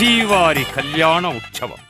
శ్రీవారి కళ్యాణ ఉత్సవం.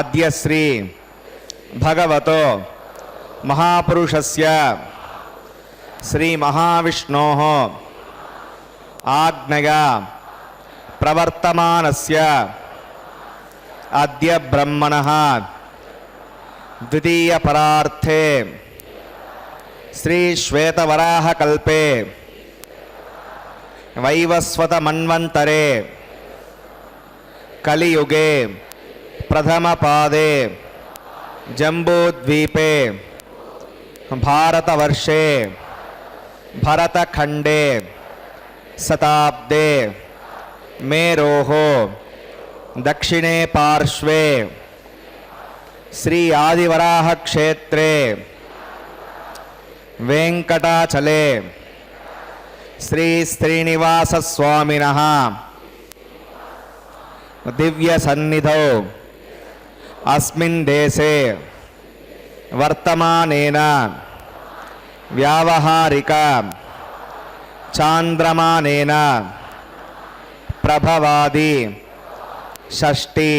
अद्य श्री भगवतो महापुरुषस्य श्री महाविष्णोः आज्ञया प्रवर्तमानस्य अद्य ब्रह्मणः द्वितीय परार्थे श्री श्वेतवराहकल्पे वैवस्वत मन्वन्तरे कलियुगे प्रथम पादे जम्बूद्वीपे भारतवर्षे भरतखंडे शताब्दे मेरोः दक्षिणे पार्श्वे श्री आदिवराह क्षेत्रे वेंकटाचले श्री श्रीनिवास स्वामिनः दिव्य सन्निधौ अस्मिन् देशे वर्तमानेन व्यावहारिक चांद्रमानेन प्रभवादि षष्ठी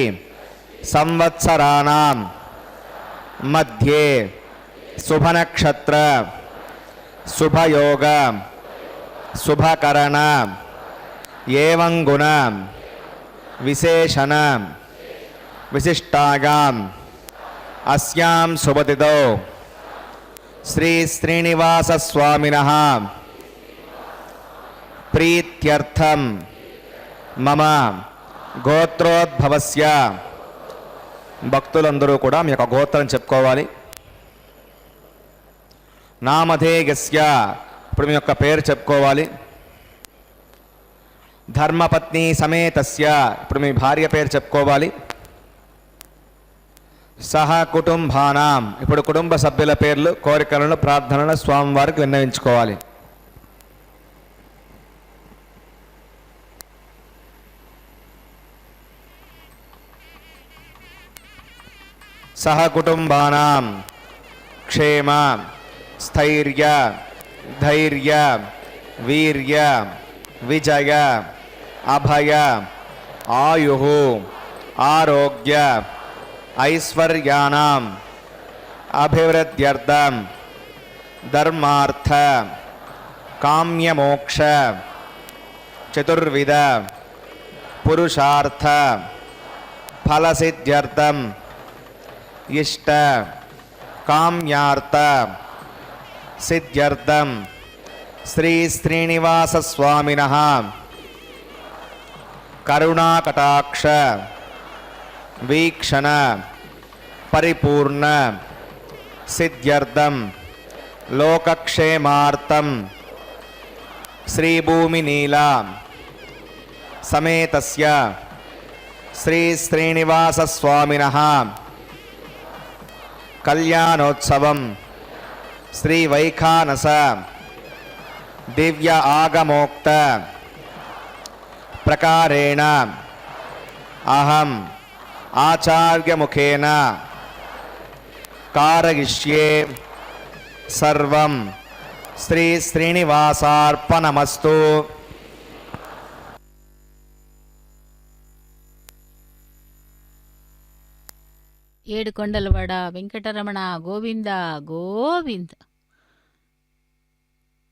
संवत्सराणां मध्ये शुभनक्षत्र शुभयोग शुभकरण एवं गुण विशेषण विशिष्टायां अस्यां शुभतिथौ శ్రీ శ్రీనివాస స్వామినః ప్రీత్యర్థం మమ గోత్రోద్భవస్య. భక్తులందరూ కూడా మీ యొక్క గోత్రం చెప్పుకోవాలి. నామధేయస్య, ఇప్పుడు మీ యొక్క పేరు చెప్పుకోవాలి. ధర్మపత్ని సమేతస్య, ఇప్పుడు మీ భార్య పేరు చెప్పుకోవాలి. సహ కుటుంబానాం, ఇప్పుడు కుటుంబ సభ్యుల పేర్లు, కోరికలను, ప్రార్థనలను స్వామివారికి విన్నవించుకోవాలి. సహ కుటుంబానాం క్షేమ స్థైర్య ధైర్య వీర్య విజయ అభయ ఆయుః ఆరోగ్య ఐశ్వర్యాణం అభివృద్ధ్యర్థం ధర్మార్థ కామ్యమోక్ష చతుర్విధ పురుషార్థ ఫలసిద్ధ్యర్థం ఇష్ట కామ్యార్థ సిద్ధ్యర్థం శ్రీ శ్రీనివాస స్వామినః కరుణాకటాక్ష వీక్షణ పరిపూర్ణ సిద్ధ్యర్థం లోకక్షేమార్థం శ్రీభూమినీలా సమేతస్య శ్రీ శ్రీనివాస స్వామినః కళ్యాణోత్సవం శ్రీ వైఖానస దివ్య ఆగమోక్త ప్రకారేణ అహం ఆచార్యముఖేన కారయిష్యే సర్వం శ్రీ శ్రీనివాసార్పణమస్తు. ఏడుకొండలవాడ వెంకటరమణ గోవింద గోవింద.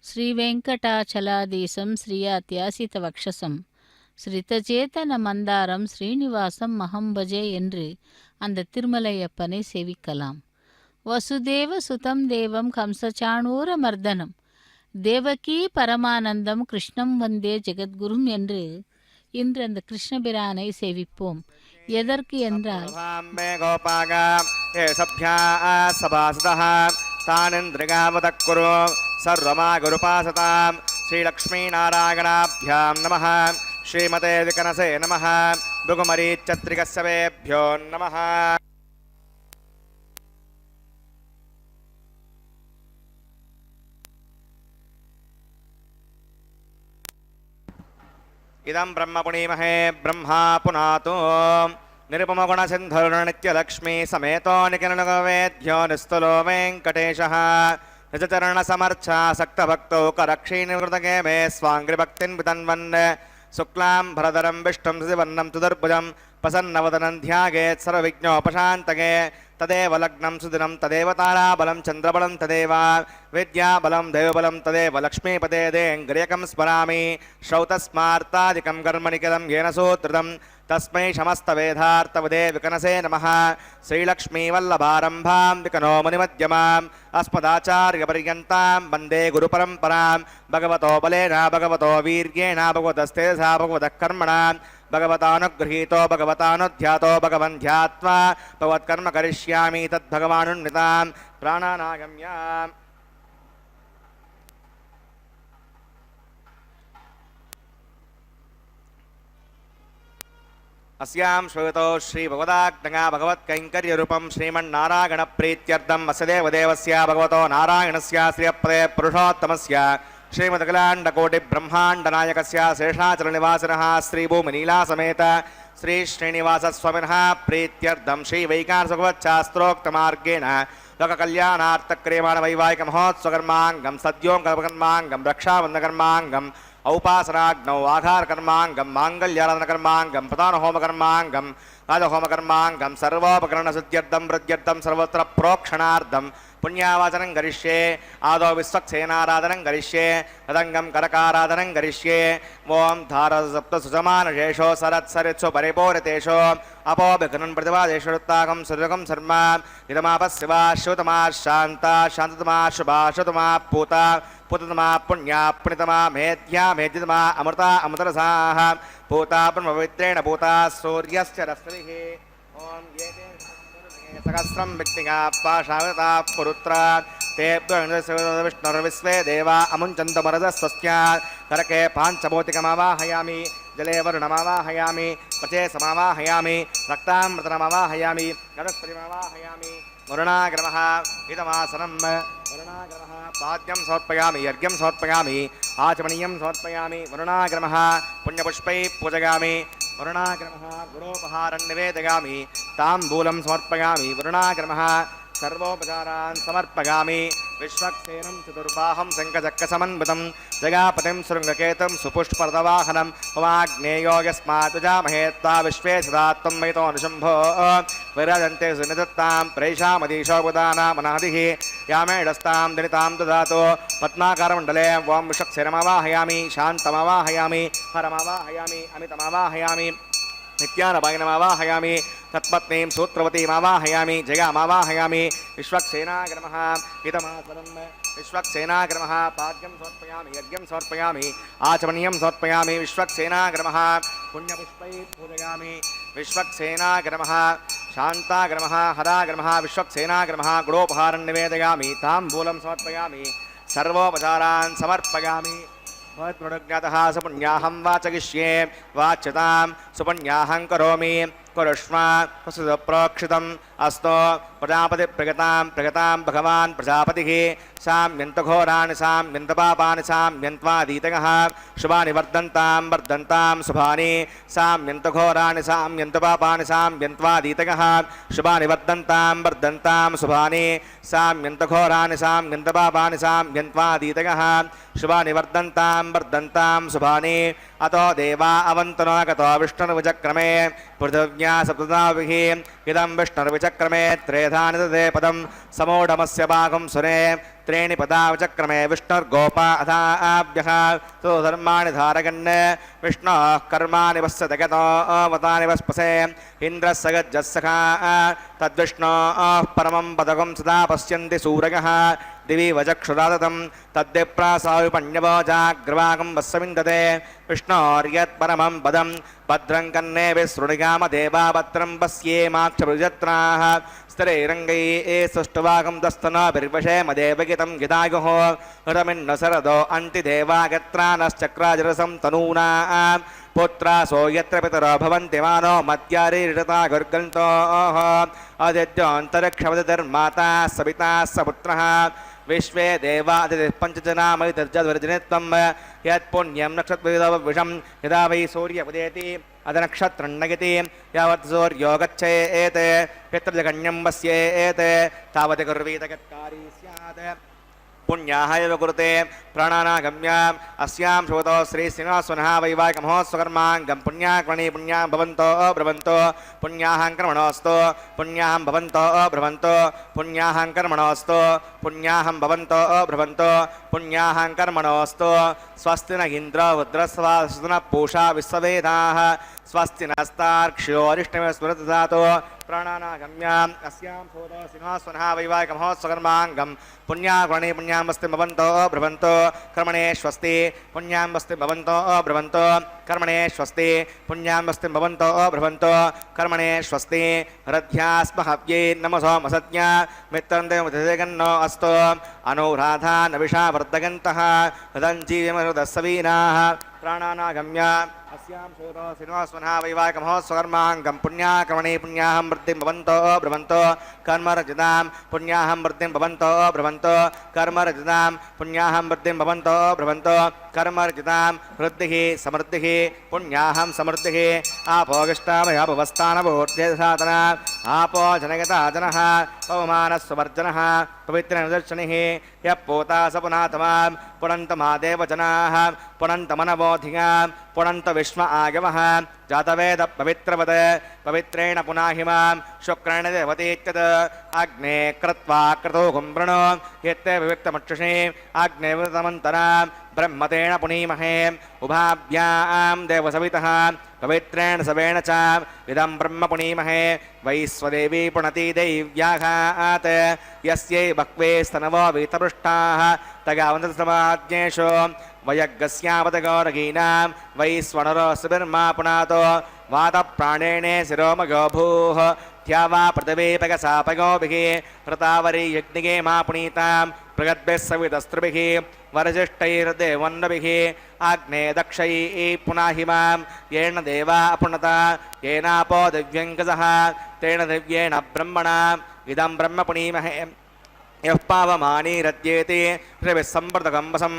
శ్రీ వెంకటాచలాదీశం శ్రీయాత్యాసిత వక్షసం ஸ்ரிதச்சேதன மந்தாரம் ஸ்ரீனிவாசம் மகம்பஜே என்று அந்த திருமலையப்பனை சேவிக்கலாம். வசுதேவ சுதம் தேவம் கம்சச்சாணூர மர்தனம் தேவகி பரமானந்தம் கிருஷ்ணம் வந்தே ஜெகத்குரும் என்று இன்று அந்த கிருஷ்ணபிரானை சேவிப்போம். எதற்கு என்றால் ஸ்ரீலக்ஷ்மீநாராயணாभ्यां நமः. ஸ்ரீமதே விகனசே நமः. புகுமரீச்சத்ரிகஸ்யவேभ्यो நமः. இதம் பிரம்ம புனீமஹே பிரம்மா புனாதோ நிருபமகுணசிந்தருநித்யலக்ஷ்மீ சமேதோ நிகிரணவேத்யோ நிஸ்துலோ வெங்கடேஷः நிஜச்சரணசமர்ச்சாசக்தபக்தௌ கரக்ஷீநிவృతగే மே ஸ்வாங்கிரிபக்தின் விதன்வன் சுக்லாம் பரதரம் விஷ்ணும் சிவன்னம் துதர்புஜம் பிரசன்னவதனம் ध्यायेत् सर्वविघ्नोपशान्तये तदेव लग्नं सुदिनं तदेव ताराबलं चन्द्रबलं तदेव विद्याबलं देवबलं तदेव लक्ष्मीपते देङ्ग्रियकं स्मरामि. श्रौतस्मार्तादिकं कर्मणिकलं येन सूत्रितं तस्मै समस्तवेदार्थवदे विकनसे नमः. श्रीलक्ष्मीवल्लभारम्भां विकनो मुनिमध्यमाम् अस्मदाचार्यपर्यन्तां वन्दे गुरुपरम्परां. भगवतो बलेन भगवतो वीर्येण भगवतस्तेजसा भगवतः कर्मणा भगवतानुगृहीतो भगवतानुध्यातो भगवन् ध्यात्वा भगवत्कर्म करिष्यामि तद्भगवानुन्वितां प्राणानागम्याम्. अस्यां श्रुतो श्रीभगवदाज्ञया भगवत्कैङ्कर्यरूपं श्रीमन्नारायणप्रीत्यर्थम् अस्य देवदेवस्य भगवतो नारायणस्य श्रियपदे पुरुषोत्तमस्य श्रीमदखिलाण्डकोटिब्रह्माण्डनायकस्य शेषाचलनिवासिनः श्रीभूमिनीलासमेत श्री श्रीनिवासस्वामिनः प्रीत्यर्थं श्रीवैखानसभगवच्छास्त्रोक्तमार्गेण लोककल्याणार्थक्रियमाणवैवाहिकमहोत्सवकर्माङ्गं सद्योङ्कल्पकर्माङ्गं रक्षाबन्धकर्माङ्गं औपासनाग्नौ आधारकर्माङ्गं माङ्गल्याराधनकर्माङ्गं प्रधानहोमकर्माङ्गं राजहोमकर्माङ्गं सर्वोपकरणसिद्ध्यर्थं वृद्ध्यर्थं सर्वत्र प्रोक्षणार्थं पुण्यावाचनं करिष्ये. आदौ विश्वक्सेनाराधनं करिष्ये. तदङ्गं करकाराधनं करिष्ये. ओं धारसप्तसुसमानशेषो सरत्सरित्सु परिपूरितेषु अपो विघ्नं प्रतिपादेशुत्ताकं सर्वकं शर्म इदमापस्यवा शिवतमा शान्ता शान्ततमा शुभा शुतमा पूता पूततमा पुण्या पुण्यतमा मेध्या मेध्यतमा अमृता अमृतरसाः पूता ब्रह्मपवित्रेण पूता सूर्यस्य रश्मिः ॐ ये सहस्रं व्यक्तिगा पाशावता पुरुत्रा तेभ्यो विष्णुर्विश्वे देवा अमुञ्चन्तमरदस्वस्या करके पाञ्चभौतिकमावाहयामि जले वरुणमावाहयामि पचे समावाहयामि रक्तामृतनमावाहयामि गणस्पतिमावाहयामि वरुणाग्रमः इदमासनं वरुणाग्रमः पाद्यं समर्पयामि यज्ञं समर्पयामि आचमनीयं समर्पयामि वरुणाग्रमः पुण्यपुष्पैः पूजयामि वरुणाग्रमः गुरोपहारं निवेदयामि ताम्बूलं समर्पयामि वरुणाग्रमः सर्वोपचारान् समर्पयामि विश्वक्सेनं चतुर्बाहं शङ्खचक्रसमन्वितं जगापतिं शृङ्गकेतं सुपुष्परदवाहनं ममाग्नेयो यस्मात् विजामहे त्वा विश्वे सदा त्वं मयितो अनुशम्भो विराजन्ते सुनिदत्तां प्रेषामधीशोपदानामनादिः यामेडस्तां दनितां ददातु पद्माकारमण्डले वां विश्वक्सेनमावाहयामि शान्तमावाहयामि हरमावाहयामि अमितमावाहयामि नित्यानपायनमावाहयामि तत्पत्नीं सूत्रवतीमावाहयामि जयामावाहयामि विश्वक्सेनाग्रमः इदमासनं विश्वक्सेनाग्रमः पाद्यं समर्पयामि यज्ञं समर्पयामि आचमनीयं समर्पयामि विश्वक्सेनाग्रमः पुण्यपुष्पैः पूजयामि विश्वक्सेनाग्रमः शान्ताग्रमः हराग्रमः विश्वक्सेनाग्रमः गुडोपहारं निवेदयामि ताम्बूलं समर्पयामि सर्वोपचारान् समर्पयामि भवत्प्रज्ञातः सुपुण्याहं वाचयिष्ये वाच्यतां सुपुण्याहं करोमि कुरुष्व वसुप्रोक्षितम् अस्तु प्रजापतिप्रगतां भगवान् प्रजापतिः साम्यन्तघोराणि साम्यन्तपापानि साम्यन्त्वादीतयः शुभानि वर्धन्तां शुभानि साम्यन्तघोराणि साम्यन्तपापानि साम्यन्त्वादीतयः शुभानि वर्धन्तां शुभानि साम्यन्तघोराणि साम्यन्तपापानि साम्यन्त्वादीतयः शुभानि वर्धन्तां शुभानि अतो देवा अवन्तनो गतो विष्णुर्विचक्रमे पृथिव्या सप्तदाभिः इदं विष्णुर्विचक्रमे त्रेधानि ददे पदं समूढमस्य भागं सुरे त्रीणि पदा विचक्रमे विष्णुर्गोपा अथाभ्यः तो धर्माणि धारयन् विष्णोः कर्माणि वस्य जगतो वतानि वस्पसे इन्द्रः सगज्जस्सखा तद्विष्णोः परमं पदकं सदा पश्यन्ति सूरयः दिवि वचक्षुरादतं तद्विप्रासाविपण्यवोजाग्रवाकं वस्सविन्दते विष्णोर्यत्परमं पदं भद्रं कन्ने विसृणुयाम देवा भद्रं पश्येमाक्षभिजत्राः स्थिरैरङ्गैः सुष्ठुवाकं दस्तनाभिर्वशेम देवगितं गिदायुः हृतमिन्न शरदो अन्तिदेवागत्रानश्चक्राजरसं तनूनां पुत्रासो यत्र पितरो भवन्ति मानो मद्यारीरिता गुर्गन्तोः आदित्योऽन्तरिक्षवतिर्माता सविता सपुत्रः विश्वे देवादितिः पञ्चजनामयितर्जद्वर्जनित्वं यत्पुण्यं नक्षत्रविदविषं यदा वै सूर्यमुदेति अदनक्षत्रं नयति यावत् सूर्यो गच्छेत् यत्र जगन्यं वस्येत् तावत् कुर्वीत यत्कारी स्यात् पुण्याः एव कुरुते प्राणानागम्याम् अस्यां श्रोतो श्रीश्रीनिवासनः वैवाहिकमहोत्सवकर्माङ्गं पुण्याकर्मणि पुण्यां भवन्तो ब्रवन्तो पुण्याहं कर्मणोऽस्तु पुण्याहं भवन्तो ब्रवन्तो पुण्याहं कर्मणोऽस्तु पुण्याहं भवन्तो ब्रवन्तो पुण्याहं कर्मणोऽस्तु स्वस्ति न इन्द्रो रुद्रस्वास्तु न पूषा विश्ववेदाः स्वस्ति नस्तार्क्ष्यो अरिष्टमे स्मृतदातो प्राणानागम्याम् अस्यां श्रोतो श्रीनिवासनः वैवाहिकमहोत्सवकर्माङ्गं पुण्याकर्मणि पुण्यां वस्ति भवन्तो ब्रवन्तो कर्मणे स्वस्ति पुण्यां वस्ति भवन्तो ब्रवन्तो कर्मणे स्वस्ति पुण्यां वस्ति भवन्तो ब्रवन्तो कर्मणे स्वस्ति हृद्यास्महव्ये नमसो मसज्ञा मित्रन्देवनो अस्तु अनुराधा नविषा वर्धगन्तः हृदञ्जीवमरुदस्सवीनाः प्राणानागम्य अस्यां श्रोतो श्रीनिवासनः वैवाहिकमहोत्सवकर्माङ्गं पुण्याकर्मणि पुण्याहं वृद्धिं भवन्तो ब्रवन्तो कर्मरजितां पुण्याहं वृद्धिं भवन्तो ब्रवन्तो कर्मरजितां पुण्याहं वृद्धिं भवन्तो ब्रवन्तो कर्मरजितां वृद्धिः समृद्धिः पुण्याहं समृद्धिः आपोगिष्टामयापवस्थानभूर्ध्यसाधन आपो जनयता जनः पवमानस्ववर्जनः पवित्रनिदर्शनिः यः पोता स पुनातमां पुनन्तमादेव जनाः पुनन्तमनवोधियां पुनन्त विश्व आगमः जातवेद पवित्रवद पवित्रेण पुनाहिमां शुक्रेण देवतीत्यत् अग्ने कृत्वा क्रतुः वृणो यत्ते विविक्तमक्षुषे अग्नेवृतमन्तरां ब्रह्मतेन पुनीमहे उभाभ्यां देवसवितः पवित्रेण सवेण च इदं ब्रह्म पुनीमहे वैश्वदेवी पुनति दैव्याघात् यस्यै बह्वे स्तनवो वीतपृष्ठाः तगावन्तसमाज्ञेषु वयग्गस्यावतगौरगीनां वैश्वनरो सुबिर्मा पुनातो वातप्राणेने शिरोमगो भूः ध्यावा पृथिवीपगसापगोभिः ऋतावरी यज्ञिगे मा पुनीतां प्रगद्भिः सवितस्त्रिभिः वरजिष्ठैर्देवन्नभिः आग्ने दक्षैः पुनाहिमां येन देवा अपुनता येनापो दिव्यङ्कसः तेन दिव्येण ब्रह्मणा इदं ब्रह्म पुनीमहे यः पावमानीरद्येति ऋभिस्सम्प्रतकम्बसं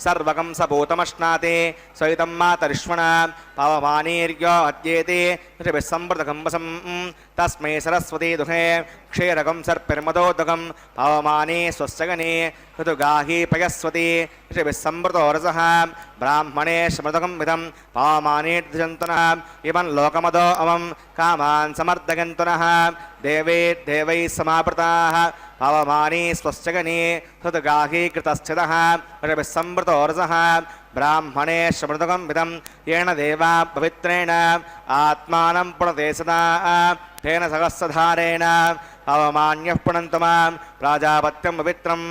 सर्वकं सभूतमश्नाति सहितं मातरिष्वणा पावमानीर्यो अद्येति ऋभिस्सम्प्रतकम्बसं तस्मै सरस्वती दुहे क्षीरकं सर्पिर्मदोदकं पावमानी स्वस्यगने ऋतुगाही पयस्वती ऋभिस्सम्प्रतोरसः ब्राह्मणे स्मृतकं विधं पावमानी द्विजन्तनः इमं लोकमदो अमं कामान् समर्दगन्तुनः देवे देवैः समावृताः पावमानी स्वस्यगने ऋतुगाही कृतस्थितः ऋभिस्सम्प्रतोरसः ब्राह्मणे स्मृतकं विधं येन देवा पवित्रेण आत्मानं पुनते सदा तेन सहस्रधारेण पावमान्यः पुनन्तु मां प्राजापत्यं पवित्रं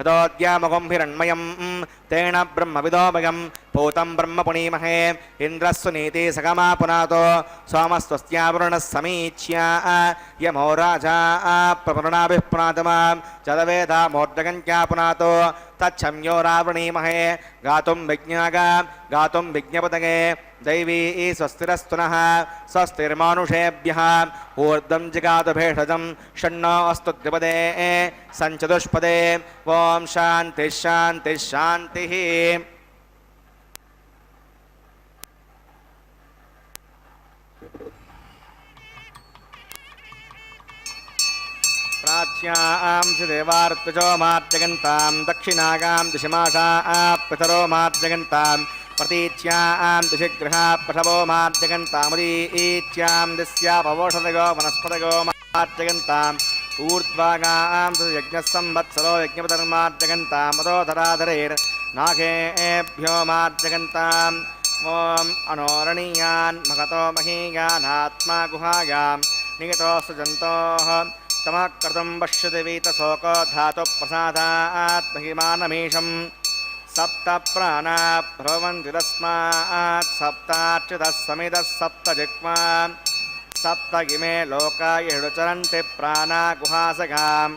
यतोऽद्यामगं हिरण्मयं तेन ब्रह्मविदोमयं पूतं ब्रह्म पुनीमहे इन्द्रस्व नीति सगमा पुनातो सोमस्वस्यावरुणः समीच्या यमो राजा प्रपुरणाभिः पुनातु मां चदवेदामोर्दगञ्चा पुनातो तच्छम्यो रावणीमहे गातुं विज्ञागा गातुं विज्ञपतगे दैवी स्वस्तिरस्तु नः स्वस्तिर्मानुषेभ्यः ऊर्ध्वं जिगातु भेषजं षण्णो अस्तु द्विपदे सञ्चतुष्पदे ॐ शान्तिः शान्तिः शान्तिः। प्राच्यां देवार्तजो मार्जगन्तां दक्षिणागां दिशमाशाः पितरो मार्जगन्तां प्रतीच्यां दिशिगृहा पशवो मार्जगन्तामुदीच्यां दिस्यापवोषधगो वनस्पतगो मार्जगन्ताम् ऊर्ध्वागां यज्ञसंवत्सरो यज्ञपतर्मार्जगन्तां मदोधराधरैर्नागेभ्यो मार्जगन्ताम् ॐ अनोरणीयान् महतो महीयानात्मा गुहायां निगतोऽस्तु जन्तोः तमः कर्तुं पश्यति वीतशोको धातुप्रसादात् महिमानमीशं सप्त प्राणा भ्रवन्ति तस्मात् सप्ताच्युतः समितः सप्त जिह्वा सप्त इमे लोका येषुचरन्ति प्राणा गुहासगां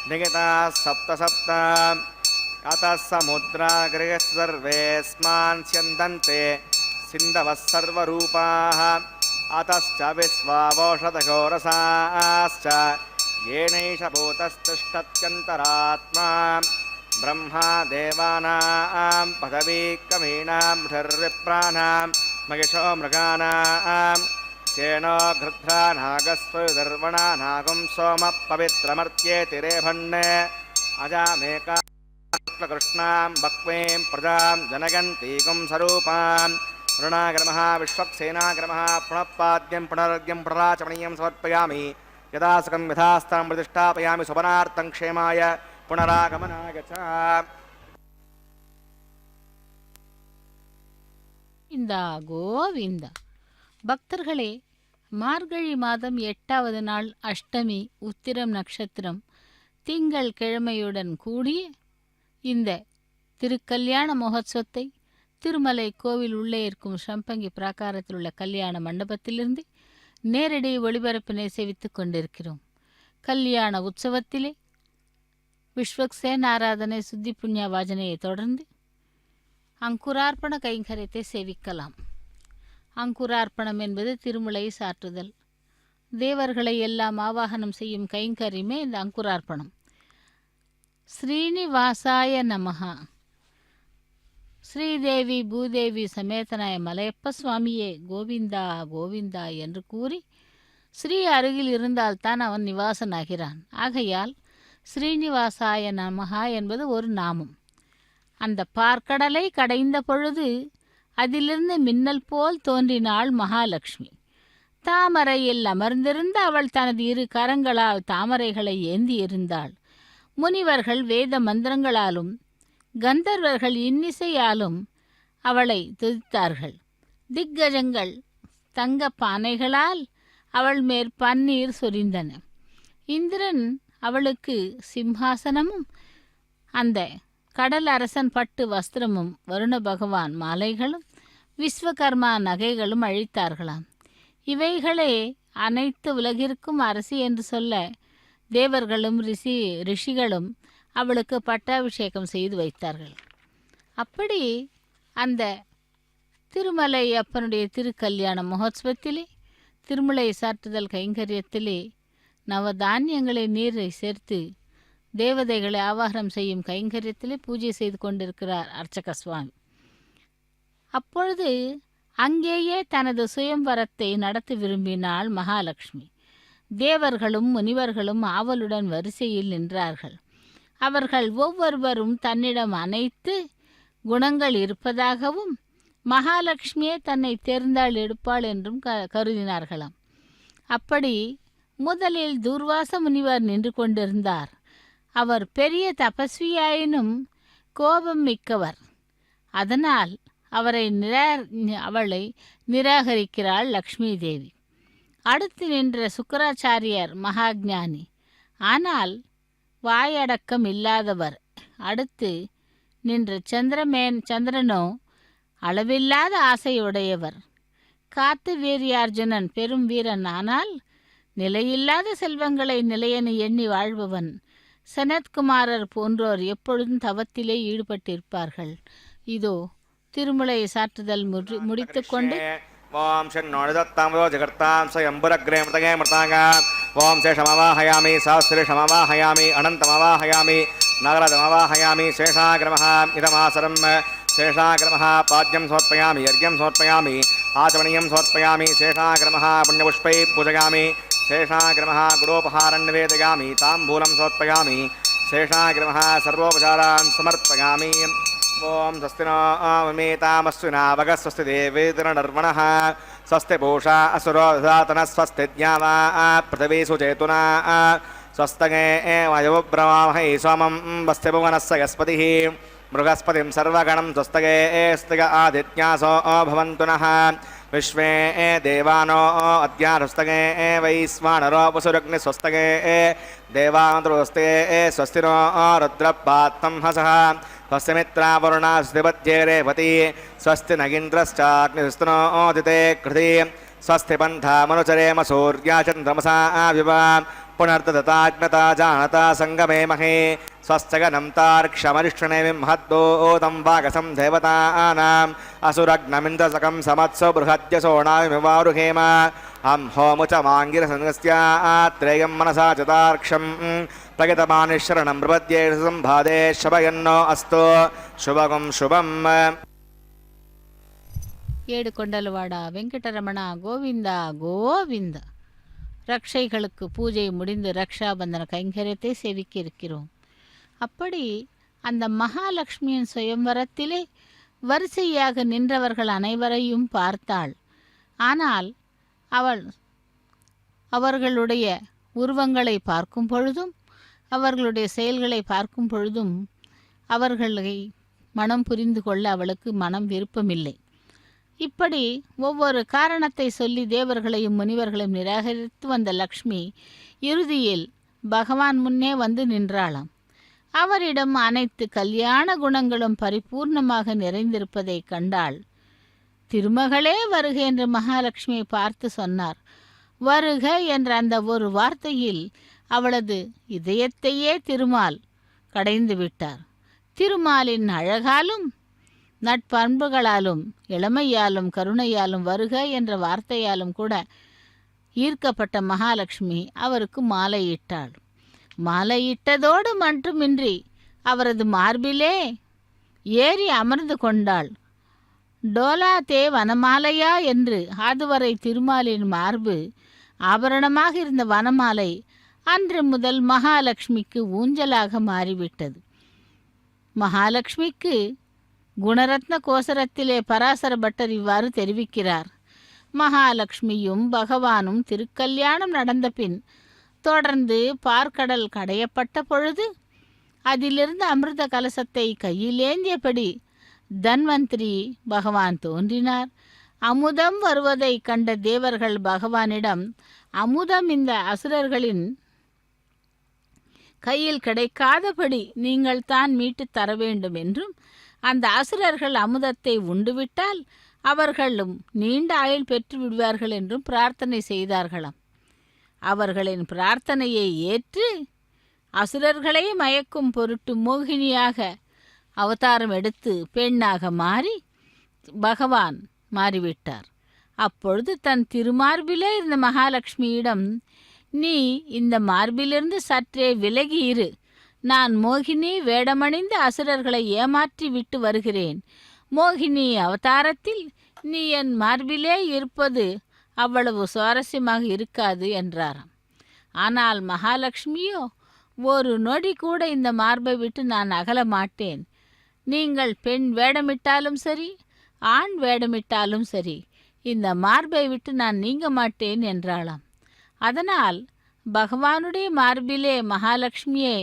निगिताः सप्त सप्त अतः समुद्रा गृहे सर्वेऽस्मान् स्यन्दन्ते सिन्धवः सर्वरूपाः अतश्च विश्वावोषधघोरसाश्च येनैष भूतस्तिष्ठत्यन्तरात्मा ब्रह्मा देवानां पदवीकमीनां ऋषिर्विप्राणां महिषो मृगाणां सेनो घृध्रा नागस्वदर्वणा नागं सोमः पवित्रमर्त्येति रेभण्णे अजामेका कृष्णां बक्वें प्रजां जनयन्तीगुं स्वरूपां ऋणाग्रमः विश्वक्सेनाग्रमः पुनःपाद्यं पुनरर्घ्यं पुनराचमनीयं समर्पयामि यदा सुखं यथास्तां प्रतिष्ठापयामि सुवनार्थं क्षेमाय पुनरागमनाय च। கோவிந்தா கோவிந்தா. பக்தர்களே, மார்கழி மாதம் 8வது நாள் அஷ்டமி உத்திரம் நட்சத்திரம் திங்கள் கிழமையுடன் கூடிய இந்த திருக்கல்யாண மகோத்சவத்தை திருமலை கோவில் உள்ளே இருக்கும் சம்பங்கி பிராகாரத்தில் உள்ள கல்யாண மண்டபத்திலிருந்து நேரடி ஒளிபரப்பினை சேவித்துக் கொண்டிருக்கிறோம். கல்யாண உற்சவத்திலே விஸ்வக்சேன ஆராதனை சுத்தி புண்ணிய வாஜனையை தொடர்ந்து அங்குரார்ப்பண கைங்கரியத்தை சேவிக்கலாம். அங்குரார்ப்பணம் என்பது திருமுலை சாற்றுதல். தேவர்களை எல்லாம் ஆவாகனம் செய்யும் கைங்கரியமே இந்த அங்குரார்ப்பணம். ஸ்ரீனிவாசாய நமஹா. ஸ்ரீதேவி பூதேவி சமேதனாய மலையப்ப சுவாமியே கோவிந்தா கோவிந்தா என்று கூறி ஸ்ரீ அருகில் இருந்தால்தான் அவன் நிவாசனாகிறான். ஆகையால் ஸ்ரீனிவாசாய நமஹா என்பது ஒரு நாமம். அந்த பார்க்கடலை கடைந்த பொழுது அதிலிருந்து மின்னல் போல் தோன்றினாள் மகாலட்சுமி. தாமரையில் அமர்ந்திருந்த அவள் தனது 2 கரங்களால் தாமரைகளை ஏந்தி இருந்தாள். முனிவர்கள் வேத மந்திரங்களாலும் கந்தர்வர்கள் இன்னிசையாலும் அவளை துதித்தார்கள். திக்கஜங்கள் தங்க பானைகளால் அவள் மேற் பன்னீர் சொரிந்தன. இந்திரன் அவளுக்கு சிம்ஹாசனமும் அந்த கடல் அரசன் பட்டு வஸ்திரமும் வருண பகவான் மாலைகளும் விஸ்வகர்மா நகைகளும் அழித்தார்களாம். இவைகளே அனைத்து உலகிற்கும் அரசி என்று சொல்ல தேவர்களும் ரிஷிகளும் அவளுக்கு பட்டாபிஷேகம் செய்து வைத்தார்கள். அப்படி அந்த திருமலை அப்பனுடைய திருக்கல்யாண மகோத்சவத்திலே, திருமலை சாற்றுதல் கைங்கரியத்திலே நவதானியங்களை நீரை சேர்த்து தேவதைகளை ஆவாகனம் செய்யும் கைங்கரியத்திலே பூஜை செய்து கொண்டிருக்கிறார் அர்ச்சக சுவாமி. அப்பொழுது அங்கேயே தனது சுயம்வரத்தை நடத்த விரும்பினாள் மகாலட்சுமி. தேவர்களும் முனிவர்களும் ஆவலுடன் வரிசையில் நின்றார்கள். அவர்கள் ஒவ்வொருவரும் தன்னிடம் அனைத்து குணங்கள் இருப்பதாகவும் மகாலட்சுமியே தன்னை தேர்ந்தாள் எடுப்பாள் என்றும் கருதினார்களாம். அப்படி முதலில் துர்வாச முனிவர் நின்று கொண்டிருந்தார். அவர் பெரிய தபஸ்வியாயினும் கோபம் மிக்கவர். அதனால் அவளை நிராகரிக்கிறாள் லக்ஷ்மி தேவி. அடுத்து நின்ற சுக்கராச்சாரியர் மகாஜானி, ஆனால் வாயடக்கம் இல்லாதவர். அடுத்து நின்ற சந்திரனோ அளவில்லாத ஆசையுடையவர். காத்து வீரியார்ஜுனன் பெரும் வீரன், ஆனால் நிலையில்லாத செல்வங்களை நிலையென எண்ணி வாழ்பவன். சனத்குமாரர் போன்றோர் எப்பொழுதும் தவத்திலே ஈடுபட்டிருப்பார்கள். இதோ திருமலை சாற்றுதல் முடித்து கொண்டு ஓம் ஷண்ணோதத்தாமதோ ஜகர்த்தாம் ஸ்வயம்புரக்ரே மிருதகே மிருதாங்க ஓம் சேஷமவாஹயாமி சாஸ்திரிஷமவாஹயாமி அனந்தமவாஹயாமி நகரதமவாஹயாமி சேஷாகிரமஹ இதமாசரம் சேஷாகிரமஹ பாத்யம் சமர்ப்பயாமி யர்க்யம் சமர்ப்பயாமி ஆச்சமணியம் சமர்ப்பயாமி சேஷாகிரமஹ புண்ணியபுஷ்பை பூஜயாமி சேஷாகிரமஹ குடோபஹாரன் நிவேதயாமி தாம்பூலம் சமர்ப்பயாமி சேஷாகிரமஹ சர்வோபசாரான் சமர்ப்பயாமி. ஓம் ஸ்வஸ்தி நோ மமேதாமஸ்வினா வக ஸ்வஸ்தி தேவேந்திரநர்வணः ஸ்வஸ்தி பூஷா அசுரோ ததாதன ஸ்வஸ்தி த்யாவா பிருத்திவி சுச்சேதுனா ஸ்வஸ்தகே வாயுப்ரவாமஹை சோமம் வஸ்தி புவனஸ்ஸ யஸ்பதிः மிருகஸ்பதிம் சர்வகணம் ஸ்வஸ்தகே ஸ்திக ஆதித்யாசோ பவந்து நः விஸ்வே தேவானோ அத்யாருஸ்தகே வைஸ்வானரோ வசுரக்னி ஸ்வஸ்தகே தேவாந்தருஸ்தே ஸ்வஸ்தினோ ருத்ரபாத்தம் ஹசः स्वस्ति मित्रा वरुणा स्वस्ति रेवती स्वस्ति नगीन्द्रश्चाग्निस्तनोदिते कृति स्वस्ति पन्था मनुचरेम सूर्या चन्द्रमसा विवा पुनर्दताज्ञता जानता संगमे महे स्वस्तिगनं तार्क्ष्यमरिष्टने विमहद्दोदं वागसं देवतानाम् असुरग्नमिन्द्रसकं समत्सो बृहद्यसोणाविवारुहेम अं होमुचमाङ्गिरसंगस्यात्रेयं मनसा च तार्क्ष्यं प्रगतमानिशरणं प्रपद्ये संभादे शभयन्नो अस्तु शुभगं शुभम्. ஏடு கொண்டல்வாடா வெங்கடரமணா கோவிந்தா கோவிந்தா. ரக்ஷைகளுக்கு பூஜை முடிந்து ரக்ஷாபந்தன கைங்கரியத்தை சேவிக்க இருக்கிறோம். அப்படி அந்த மகாலட்சுமியின் சுயம்வரத்திலே வரிசையாக நின்றவர்கள் அனைவரையும் பார்த்தாள். ஆனால் அவர்களுடைய உருவங்களை பார்க்கும் பொழுதும் அவர்களுடைய செயல்களை பார்க்கும் பொழுதும் அவர்களை மனம் புரிந்து கொள்ள அவளுக்கு மனம் விருப்பமில்லை. இப்படி ஒவ்வொரு காரணத்தை சொல்லி தேவர்களையும் முனிவர்களையும் நிராகரித்து வந்த லக்ஷ்மி இறுதியில் பகவான் முன்னே வந்து நின்றாளாம். அவரிடம் அனைத்து கல்யாண குணங்களும் பரிபூர்ணமாக நிறைந்திருப்பதை கண்டாள். திருமகளே வருக என்று மகாலட்சுமியை பார்த்து சொன்னார். வருக என்ற அந்த ஒரு வார்த்தையில் அவளது இதயத்தையே திருமால் கடைந்து விட்டார். திருமாலின் அழகாலும் நட்பண்புகளாலும் இளமையாலும் கருணையாலும் வருக என்ற வார்த்தையாலும் கூட ஈர்க்கப்பட்ட மகாலட்சுமி அவருக்கு மாலையிட்டாள். மாலையிட்டதோடு மட்டுமின்றி அவரது மார்பிலே ஏறி அமர்ந்து கொண்டாள். டோலா தே வனமாலையா என்று அதுவரை திருமாலின் மார்பு ஆபரணமாக இருந்த வனமாலை அன்று முதல் மகாலட்சுமிக்கு ஊஞ்சலாக மாறிவிட்டது. மகாலட்சுமிக்கு குணரத்ன கோசரத்திலே பராசர பட்டர் இவ்வாறு தெரிவிக்கிறார். மகாலட்சுமியும் பகவானும் திருக்கல்யாணம் நடந்த பின் தொடர்ந்து பார்க்கடல் கடையப்பட்ட பொழுது அதிலிருந்து அமிர்த கலசத்தை கையிலேந்தியபடி தன்வந்திரி பகவான் தோன்றினார். அமுதம் வருவதை கண்ட தேவர்கள் பகவானிடம், அமுதம் இந்த அசுரர்களின் கையில் கிடைக்காதபடி நீங்கள் தான் மீட்டு தர வேண்டும் என்றும், அந்த அசுரர்கள் அமுதத்தை உண்டுவிட்டால் அவர்களும் நீண்ட ஆயுள் பெற்று விடுவார்கள் என்றும் பிரார்த்தனை செய்தார்களாம். அவர்களின் பிரார்த்தனையை ஏற்று அசுரர்களை மயக்கும் பொருட்டு மோகினியாக அவதாரம் எடுத்து பெண்ணாக மாறி பகவான் மாறிவிட்டார். அப்பொழுது தன் திருமார்பிலே இருந்த மகாலட்சுமியிடம், நீ இந்த மார்பிலிருந்து சற்றே விலகி இரு, நான் மோகினி வேடமணிந்து அசுரர்களை ஏமாற்றி விட்டு வருகிறேன். மோகினி அவதாரத்தில் நீ என் மார்பிலே இருப்பது அவ்வளவு சுவாரஸ்யமாக இருக்காது என்றாராம். ஆனால் மகாலட்சுமியோ, ஒரு நொடி கூட இந்த மார்பை விட்டு நான் அகல மாட்டேன். நீங்கள் பெண் வேடமிட்டாலும் சரி, ஆண் வேடமிட்டாலும் சரி, இந்த மார்பை விட்டு நான் நீங்க மாட்டேன் என்றாளாம். அதனால் பகவானுடைய மார்பிலே மகாலட்சுமியை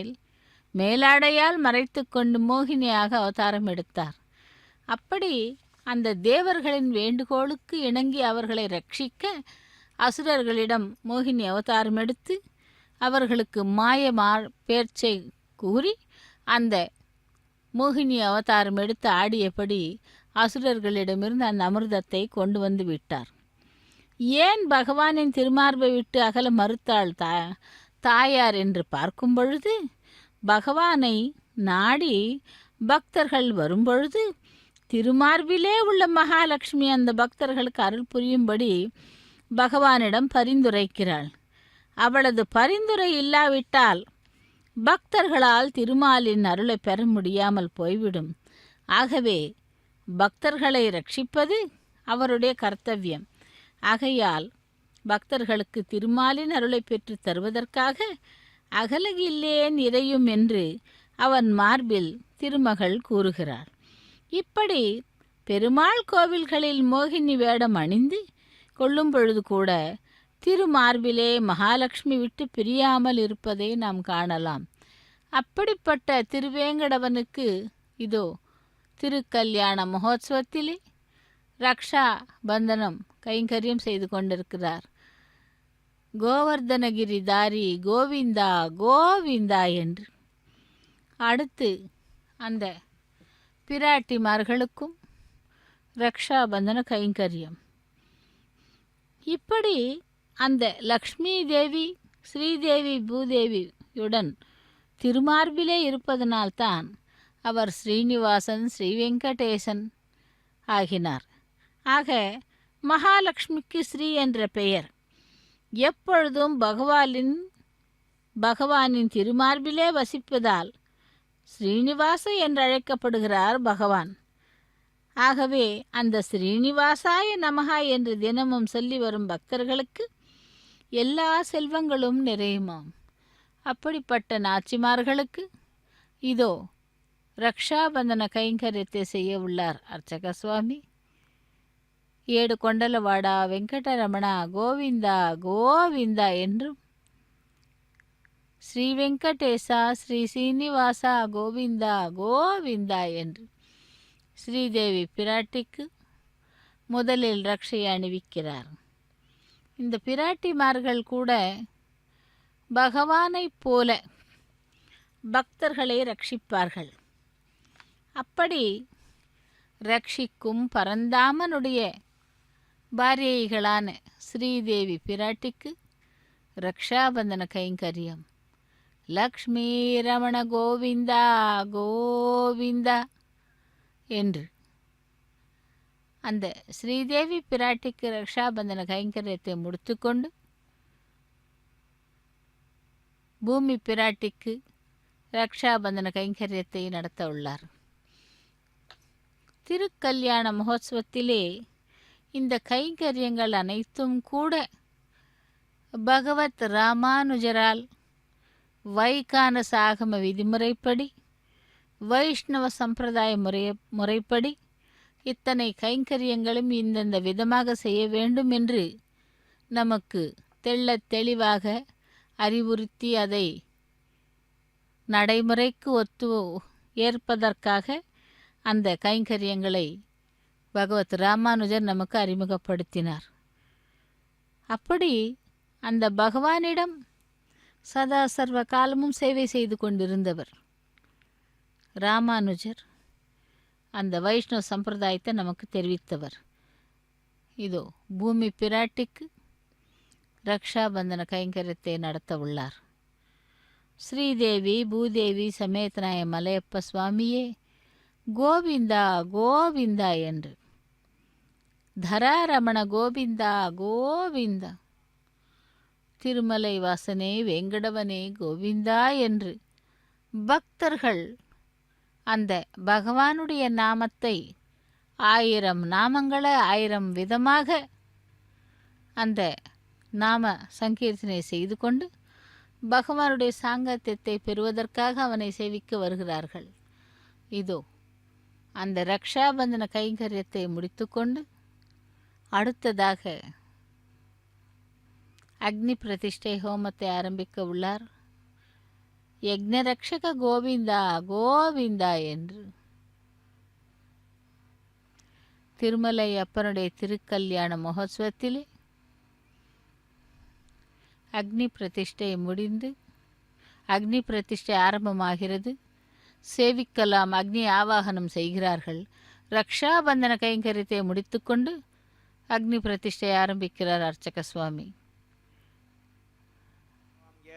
மேலாடையால் மறைத்து கொண்டு மோகினியாக அவதாரம் எடுத்தார். அப்படி அந்த தேவர்களின் வேண்டுகோளுக்கு இணங்கி அவர்களை ரட்சிக்க அசுரர்களிடம் மோகினி அவதாரம் எடுத்து அவர்களுக்கு பேர்ச்சை கூறி அந்த மோகினி அவதாரம் எடுத்து ஆடியபடி அசுரர்களிடமிருந்து அந்த அமிர்தத்தை கொண்டு வந்து விட்டார். ஏன் பகவானின் திருமார்பை விட்டு அகல மறுத்தாள் தாயார் என்று பார்க்கும் பொழுது, பகவானை நாடி பக்தர்கள் வரும்பொழுது திருமார்பிலே உள்ள மகாலட்சுமி அந்த பக்தர்களுக்கு அருள் புரியும்படி பகவானிடம் பரிந்துரைக்கிறாள். அவளது பரிந்துரை இல்லாவிட்டால் பக்தர்களால் திருமாலின் அருளை பெற முடியாமல் போய்விடும். ஆகவே பக்தர்களை ரட்சிப்பது அவருடைய கர்த்தவியம். ஆகையால் பக்தர்களுக்கு திருமாலின் அருளை பெற்று தருவதற்காக அகலகில்லேன் இறையும் என்று அவன் மார்பில் திருமகள் கூறுகிறாள். இப்படி பெருமாள் கோவில்களில் மோகினி வேடம் அணிந்து கொள்ளும் பொழுது கூட திருமார்பிலே மகாலட்சுமி விட்டு பிரியாமல் இருப்பதை நாம் காணலாம். அப்படிப்பட்ட திருவேங்கடவனுக்கு இதோ திருக்கல்யாண மகோத்சவத்திலே ரக்ஷா பந்தனம் கைங்கரியம் செய்து கொண்டிருக்கிறார். கோவர்தனகிரிதாரி கோவிந்தா கோவிந்தா என்று. அடுத்து அந்த பிராட்டிமார்களுக்கும் ரக்ஷா பந்தன கைங்கரியம். இப்படி அந்த லக்ஷ்மி தேவி ஸ்ரீதேவி பூதேவியுடன் திருமார்பிலே இருப்பதனால்தான் அவர் ஸ்ரீனிவாசன் ஸ்ரீ வெங்கடேசன் ஆகினார். ஆக மகாலட்சுமிக்கு ஸ்ரீ என்ற பெயர். எப்பொழுதும் பகவானின் திருமார்பிலே வசிப்பதால் ஸ்ரீனிவாச என்று அழைக்கப்படுகிறார் பகவான். ஆகவே அந்த ஸ்ரீனிவாசாய நமஹா என்று தினமும் சொல்லி வரும் பக்தர்களுக்கு எல்லா செல்வங்களும் நிறையுமாம். அப்படிப்பட்ட நாச்சிமார்களுக்கு இதோ ரக்ஷாபந்தன கைங்கரியத்தை செய்ய உள்ளார் அர்ச்சக சுவாமி. ஏடு கொண்டலவாடா வெங்கடரமணா கோவிந்தா கோவிந்தா என்றும், ஸ்ரீ வெங்கடேசா ஸ்ரீ சீனிவாசா கோவிந்தா கோவிந்தா என்று ஸ்ரீதேவி பிராட்டிக்கு முதலில் ரக்ஷையை அணிவிக்கிறார். இந்த பிராட்டிமார்கள் கூட பகவானைப் போல பக்தர்களை ரட்சிப்பார்கள். அப்படி ரட்சிக்கும் பரந்தாமனுடைய பாரியைகளான ஸ்ரீதேவி பிராட்டிக்கு ரக்ஷாபந்தன கைங்கரியம் லக்ஷ்மி ரமண கோவிந்தா கோவிந்தா என்று அந்த ஸ்ரீதேவி பிராட்டிக்கு ரக்ஷாபந்தன கைங்கரியத்தை முடித்துக்கொண்டு பூமி பிராட்டிக்கு ரக்ஷாபந்தன கைங்கரியத்தை நடத்த உள்ளார். திருக்கல்யாண மகோத்சவத்திலே இந்த கைங்கரியங்கள் அனைத்தும் கூட பகவத் ராமானுஜரால் வைகானச ஆகம விதிமுறைப்படி வைஷ்ணவ சம்பிரதாய முறைப்படி இத்தனை கைங்கரியங்களும் இந்தந்த விதமாக செய்ய வேண்டும் என்று நமக்கு தெள்ளத் தெளிவாக அறிவுறுத்தி அதை நடைமுறைக்கு ஏற்பதற்காக அந்த கைங்கரியங்களை பகவத் ராமானுஜர் நமக்கு அறிமுகப்படுத்தினார். அப்படி அந்த பகவானிடம் சதா சர்வ காலமும் சேவை செய்து கொண்டிருந்தவர் ராமானுஜர். அந்த வைஷ்ணவ சம்பிரதாயத்தை நமக்கு தெரிவித்தவர். இதோ பூமி பிராட்டிக்கு ரக்ஷாபந்தன கைங்கரியத்தை நடத்த உள்ளார். ஸ்ரீதேவி பூதேவி சமேதனாய மலையப்ப சுவாமியே கோவிந்தா கோவிந்தா என்று, தராரமண கோவிந்தா கோவிந்தா, திருமலை வாசனே வெங்கடவனே கோவிந்தா என்று பக்தர்கள் அந்த பகவானுடைய நாமத்தை 1000 நாமங்களை 1000 விதமாக அந்த நாம சங்கீர்த்தனை செய்து கொண்டு பகவானுடைய சாங்கத்தியத்தை பெறுவதற்காக அவனை சேவிக்க வருகிறார்கள். இதோ அந்த ரக்ஷாபந்தன கைங்கரியத்தை முடித்துக்கொண்டு அடுத்ததாக அக்னி பிரதிஷ்டை ஹோமத்தை ஆரம்பிக்க உள்ளார். யக்ஞரக்ஷக கோவிந்தா கோவிந்தா என்று திருமலை அப்பனுடைய திருக்கல்யாண மகோத்சவத்திலே அக்னி பிரதிஷ்டை முடிந்து அக்னி பிரதிஷ்டை ஆரம்பமாகிறது. சேவிக்கலாம், அக்னி ஆவாகனம் செய்கிறார்கள். ரக்ஷாபந்தன கைங்கரியத்தை முடித்துக்கொண்டு அக்னி பிரதிஷ்டை ஆரம்பிக்கிறார் அர்ச்சக சுவாமி.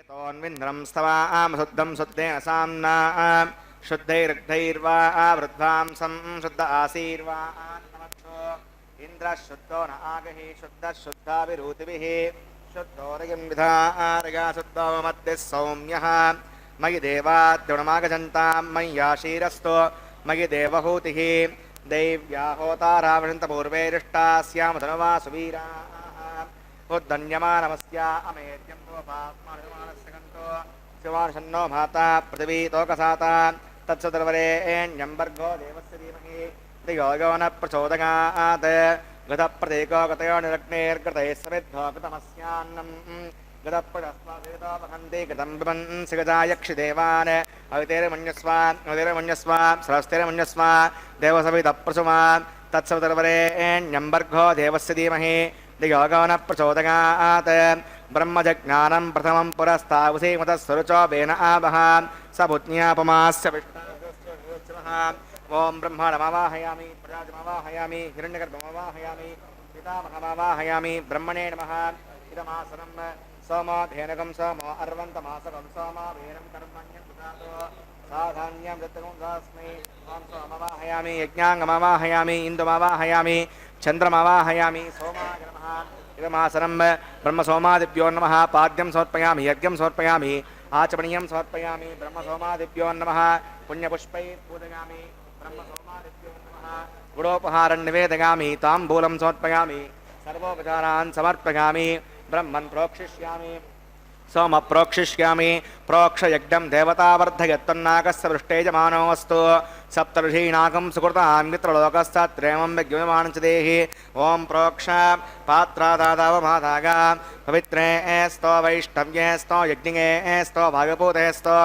तोन्विन्द्रं स्तवाम शुद्धं शुद्धेन साम्ना शुद्धैर्घ्धैर्वा वृद्धांसं शुद्ध आसीर्वा नमक्षो इन्द्रः शुद्धो न आगहि शुद्धः शुद्धाभिरूतिभिः शुद्धोरयं विधारया शुद्धो मध्यः सौम्यः मयि देवाद्युणमागजन्तां मय्याशीरस्तो मयि देवहूतिः दैव्या होतारावृन्तपूर्वैरिष्टा स्यामधनुवा सुवीराः उद्धन्यमानमस्या अमेत्यं गोपात्मानसगन्तो शिवार्षन्नो माता पृथिवी तोकसाता तत्सदर्वरेण्यम्बर्गो देवस्य धीमहि धियो यो न प्रचोदयात् गतप्रतीको गतयो निरग्नेर्गतैः समिद्धो गतमस्यान्नं गतप्रजस्वादेवहन्ति गतं बिबन्सि गजायक्षिदेवान् अवितेर्मन्यस्व सरस्तेर्मन्यस्व देवसवितप्रसुमा तत्सदर्वरेण्यम्बर्गो देवस्य धीमहि धियोगो न प्रचोदयात् ब्रह्मजज्ञानं प्रथमं पुरस्तावसीमतः सुरुचोबेन आवह स पुत्न्यापमास्य विष्णुः ॐ ब्रह्माणमावाहयामि प्रजातिमावाहयामि हिरण्यगर्भमावाहयामि पितामहमावाहयामि ब्रह्मणे नमः इदमासनं सोमो धेनुकं सोमो अर्वन्तमासकं सोमो वेनं कर्मण्यं ददातु साधान्यं दत्तकं दास्मै ॐ सोममावाहयामि यज्ञाङ्गमावाहयामि इन्दुमावाहयामि चन्द्रमावाहयामि सोमाय नमः इदमासनं ब्रह्मसोमादिभ्यो नमः पाद्यं समर्पयामि यज्ञं समर्पयामि आचमनीयं समर्पयामि ब्रह्मसोमादिभ्यो नमः पुण्यपुष्पैः पूजयामि ब्रह्मसोमादिभ्यो नमः गुडोपहारं निवेदयामि ताम्बूलं समर्पयामि सर्वोपचारान् समर्पयामि ब्रह्मन् प्रोक्षिष्यामि सोम प्रोक्षिष्यामि प्रोक्षयज्ञं देवतावर्धयत्तन्नागस्य वृष्टेजमानोऽस्तु सप्तऋषीणाकं सुकृतां मित्रलोकस्तत्रेमं विज्ञमानं च देहि ॐ प्रोक्ष पात्रादादावमादाग पवित्रे स्तो वैष्णव्ये स्तो यज्ञे स्तो भागपूते स्तो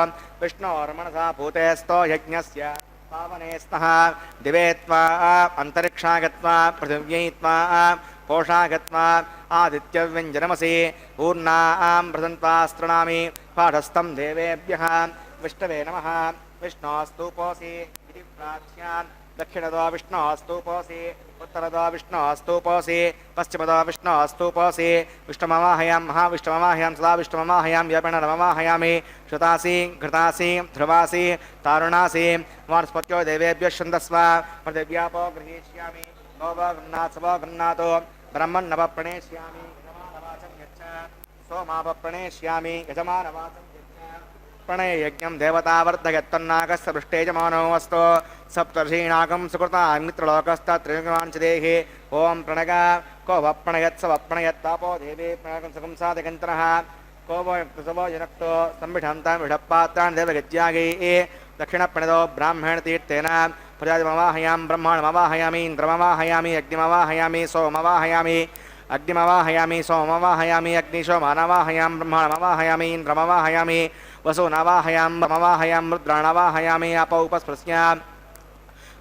विष्णोर्मनसा पूते स्तो यज्ञस्य पावने स्तः दिवे त्वा अन्तरिक्षा गत्वा पृथिव्यै त्वा पोषा गत्वा आदित्यव्यञ्जनमसि ऊर्णां प्रसन्त्वास्त्रणामि पाठस्थं देवेभ्यः विष्णवे नमः विष्णोस्तूपोऽसि इति प्राच्यान् दक्षिणतो विष्णोस्तूपोऽसि उत्तरतो विष्णोस्तूपोऽसि पश्चिमतो विष्णोस्तूपोऽसि विष्णुमवाहयां महाविष्णुमवाहयां सदा विष्णुमवाहयां व्यापिणमवाहयामि श्रुतासि घृतासि ध्रुवासि तारुणासि वानस्पत्यो देवेभ्यः छन्दस्व पृथिव्यापो गृहीष्यामि गोवो गृह्णात् सवो गृह्णातु ब्रह्मन्नवप्रणेष्यामि यजमानवाचं यच्च सोमावप्रणेष्यामि यजमानवाचं यच्च प्रणययज्ञं देवतावर्धयत्तन्नागस्य वृष्टेजमानोऽस्तु सप्तर्षीणाकं सुकृतां मित्रलोकस्तत्रिगमान् च देहि ॐ प्रणग को वप्रणयत् स वप्रणयत्तापो देवे प्रणगं सुखं साधकन्तरः को वो युक्तसवो युनक्तो संविषन्तां विषप्पात्रान् देवगत्यागैः दक्षिणप्रणतो ब्राह्मणतीर्थेन प्रजातिमवाहयां ब्रह्माणमवाहयामि इन्द्रमवाहयामि अग्निमवाहयामि सोमवाहयामि अग्निमवाहयामि सोमवाहयामि अग्निशोमानवाहयां ब्रह्माणमवाहयामि इन्द्रमवाहयामि वसूनवाहयां मवाहयां रुद्राणवाहयामि अपौपस्पृश्यां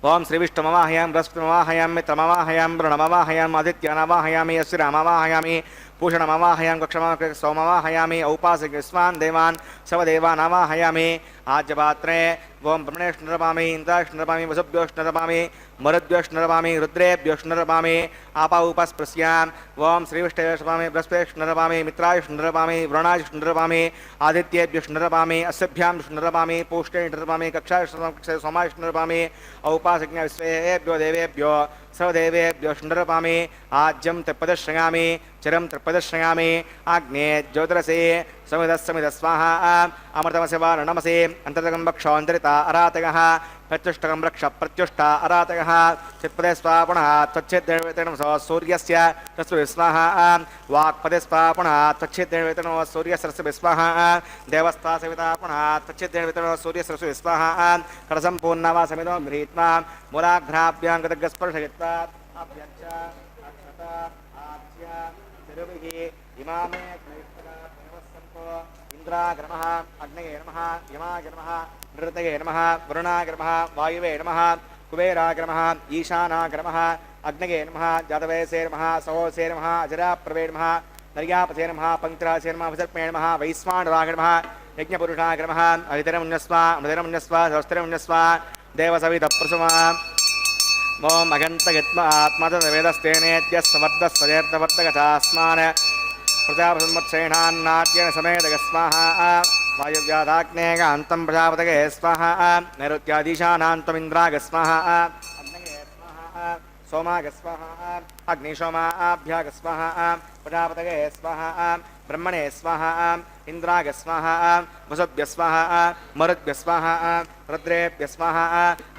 ఓం శ్రీ విష్ణుమవాహయామి బృహస్పతిమవాహయామి మిత్రమవాహయామి వరుణమవాహయామి ఆదిత్యానవాహయామి అశ్విరామవాహయామి పూషణమవాహయామి కక్షమాహయామి సోమవాహయామి ఔపాసిక విశ్వాన్ దేవాన్ సవదేవానవాహయామి ఆజ్యపాత్రే ఓం బ్రహ్మణేష్ణరపామి ఇంద్రాష్ణరపామి వసుభ్యోష్ణరపామి మరుద్భ్యోష్ణరపామి రుద్రేభ్యోష్ణరపామి ఆపౌపస్పృశ్యాం ఓం శ్రీ విష్ణువేష్ణరపామి బృహస్పతిష్ణరపామి మిత్రాయుష్ణరపామి వరుణాయుష్ణరపామి ఆదిత్యేభ్యుష్ణరపామి అస్యభ్యాం విష్ణురపామి పూష్ణేష్ణరపామి కక్షాయుష్ణరపామి సోమాయుష్ణరపామి ఔపాసిజ్ఞ విశ్వేభ్యో దేవేభ్యో సర్వదేవేభ్యో షణ్ణరపామి ఆజ్యం త్రిపదశ్రయామి చిరం త్రిపదశ్రయామి ఆగ్నే జ్యోతిరసే సమిద స్వాహ అమృతమసి వారణమసి అంతర్గం భక్షోంతరిత అరాతగః ప్రత్యుష్టకం రక్ష ప్రత్యుష్ట అరాతగః చిత్పదే స్వా పునః త్వచ్ఛేద్దేవేతనం సూర్యస్య తస్సు స్వాహ వాక్పదే స్వా పునః త్వచ్ఛేద్దేవేతనం సూర్యస్య స్వాహ దేవస్థా సవితా పునః త్వచ్ఛేద్దేవేతనం సూర్యస్య స్వాహ కరసంపూర్ణవా సమిదో గృహీత్వా మూలాఘ్రాభ్యాం గదగ్స్పర్శయిత్వా అభ్యంచ అక్షత ఆచ్య తిరువిః ఇమామే ఇంద్రాయ నమః అగ్నయే నమః యమాయ నమః నృతయే నమః వరుణాయ నమః వాయువే నమః కుబేరాయ నమః ఈశానాయ నమః అగ్నయే నమః జాతవేసే నమః సహోసే నమః అజరాప్రవే నమః నర్యాపసే నమః పంక్తిరాసే నమః విసర్పే నమః వైశ్వానరాయ నమః యజ్ఞపురుషాయ నమః అధితరమున్యస్వ అమృతరమున్యస్వ సహస్రమున్యస్వ దేవసవితప్రసుమా ఓం అగంతగత్మ ఆత్మతవేదస్తేనేత్య సమర్థస్వదేర్ధవర్ధగతాస్మాన్ ప్రజాపతిమత్సేనాన్నాట్యేన సమేతగ స్వాహ వాయువ్యాదాగ్నేయ అంతం ప్రజాపతగే స్వాహ నైరుత్యాదీశానాంతమింద్రాగ స్వాహ అగ్నగే స్వాహ సోమాగ స్వాహ అగ్నిశోమాభ్యాగ స్వాహ ప్రజాపతగే స్వాహ బ్రహ్మణే స్వాహ ఇంద్రాగ స్వాహ వసుభ్య స్వాహ మరుద్భ్య స్వాహ రుద్రేభ్య స్వాహ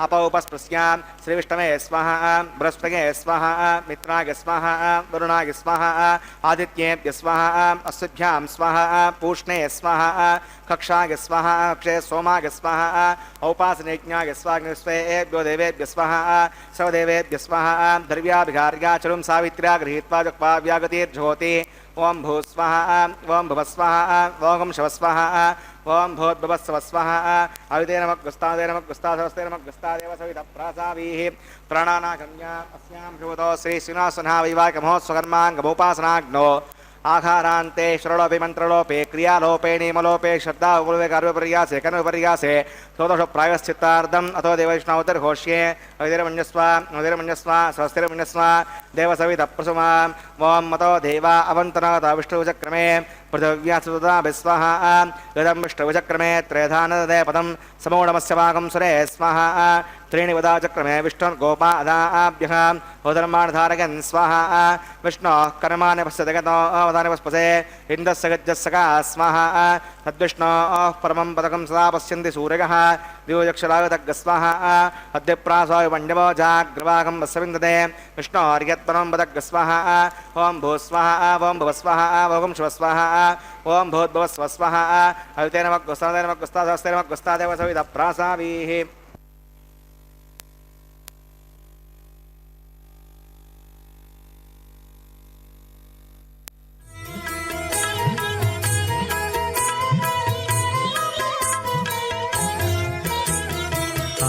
అపౌపస్పృశ్యాం శ్రీవిష్ణవే స్వాహ బృహస్పతగే స్వాహ మిత్రాగ స్వాహ వరుణాగ స్వాహ ఆదిత్యేభ్య స్వాహ అస్సుభ్యాం స్వాహ పూష్ణే స్వాహ కక్షాగ స్వాహ అక్షే సోమాగ స్వాహ ఔపాసనయజ్ఞాగ స్వాగ్నిస్వేభ్యో దేవేభ్య స్వాహ సవదేవేభ్య స్వాహ ద్రవ్యాభిఘార్యాచరుం సావిత్ర్యా గృహీత్వా జక్వా వ్యాగతిర్జ్యోతి ఓం భూస్వాహ ఓం భువస్వాహ ఓం శవస్వాహ ఓం భూద్భువస్వస్వాహ అవిదేనమగ్గుస్తాదేనమగ్గుస్తాదేవ సవిత ప్రాసావీః ప్రాణానాగమ్య అస్యాం శుభతో శ్రీ శ్రీనివాసనః వైవాహికమహోత్సకర్మాంగమోపాసనాగ్నో ఆహారాంతే శ్రలోపి మంత్రలోపే క్రియాలోపే నియమలోపే శ్రద్ధాలోపే కార్యపర్యాసే కర్మపర్యాసే చోదశ ప్రాయశ్చిత్తార్థం అతో దేవైష్ణవతిర్ఘోష్యే అవిధిరమన్యస్వ స్వస్తిరమన్యస్వ దేవసవితప్రసుమా ఓం మతో దేవా అవంతనాథ విష్ణుచక్రమే పృథివ్యాసుదాభిస్వాహ గదం విష్ణుచక్రమే త్రేధానదే పదం సమూఢమస్య వాగం సురే స్వాహ त्रीणि वदाचक्रमे विष्णुर्गोपादाभ्यः उदर्माणधारयन् स्वाहा विष्णोः कर्माणि पश्यति गतो अवधानि पस्पसे इन्द्रस्य गज्जस्सका स्वाहा तद्विष्णोः परमं पदकं सदा पश्यन्ति सूर्यः द्विजक्षरागतग् स्वाहा अद्यप्रासायुवण्यवो जाग्रवाकं वस्विन्दते विष्णोर्यत्परं पदग् स्वाहा ॐ भूस्वाहा ॐ भुवस्वाहा ॐ शिवस्वाहा ॐ भूद्भुवस्वस्वाहा अवितेनमग्गुस्तादेनमग्गुस्तादेव सवितप्रासावीः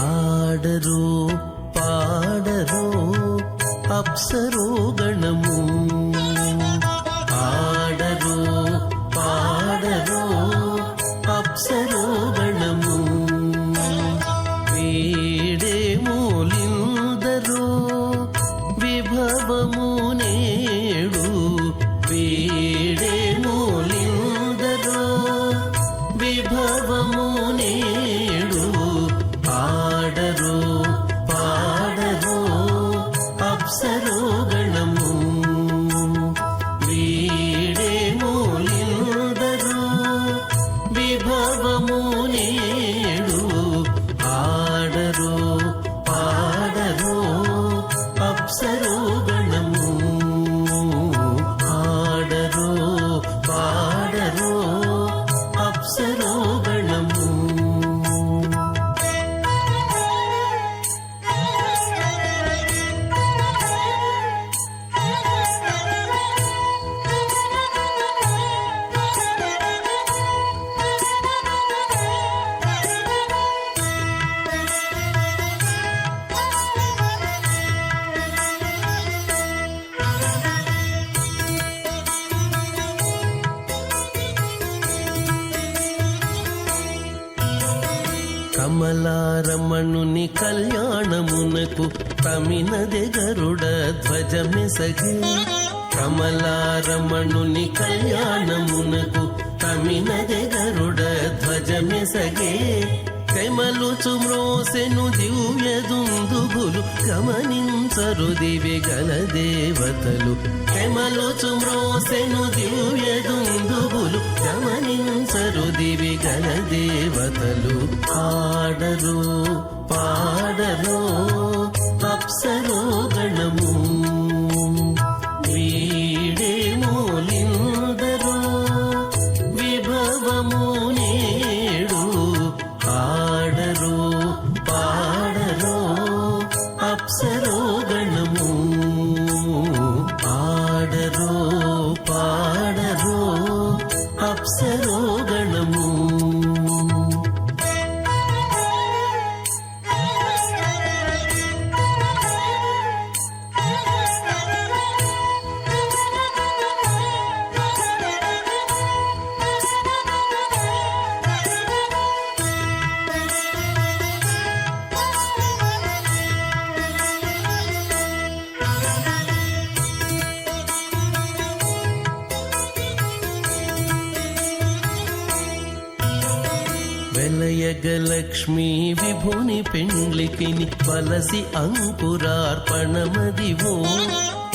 ఆడరో పాడరో అప్సరో గణము ఆడరో పాడరో అప్సరో గణము వేడే మూలిందరో విభవము నేడు వేడే మూలిందరో విభవము నేడు ఆడరో పాడరో అప్సరో గణము కమలారమణుని కళ్యాణమునకు తమినదే గరుడ ధ్వజమెసగే కమలారమణుని కళ్యాణమునకు తమినదే గరుడ ధ్వజమెసగే తెమలుచు మ్రోసెను దివ్య దుందుబులు గమనించరు దివి గల దేవతలు తెమలుచు మ్రోసెను దివ్య దుందుబులు గమనించరు దివి గల దేవతలు ఆడరు పాడరు అప్సరో గణము వీడే మూలిందరు విభవము నేడు ఆడరు పాడరు అప్సరో గణము ఆడరు పాడరు అప్సరో గణము వెలయగలక్ష్మీ విభుని పెండ్లికిని వలసి అంకురార్పణమదివో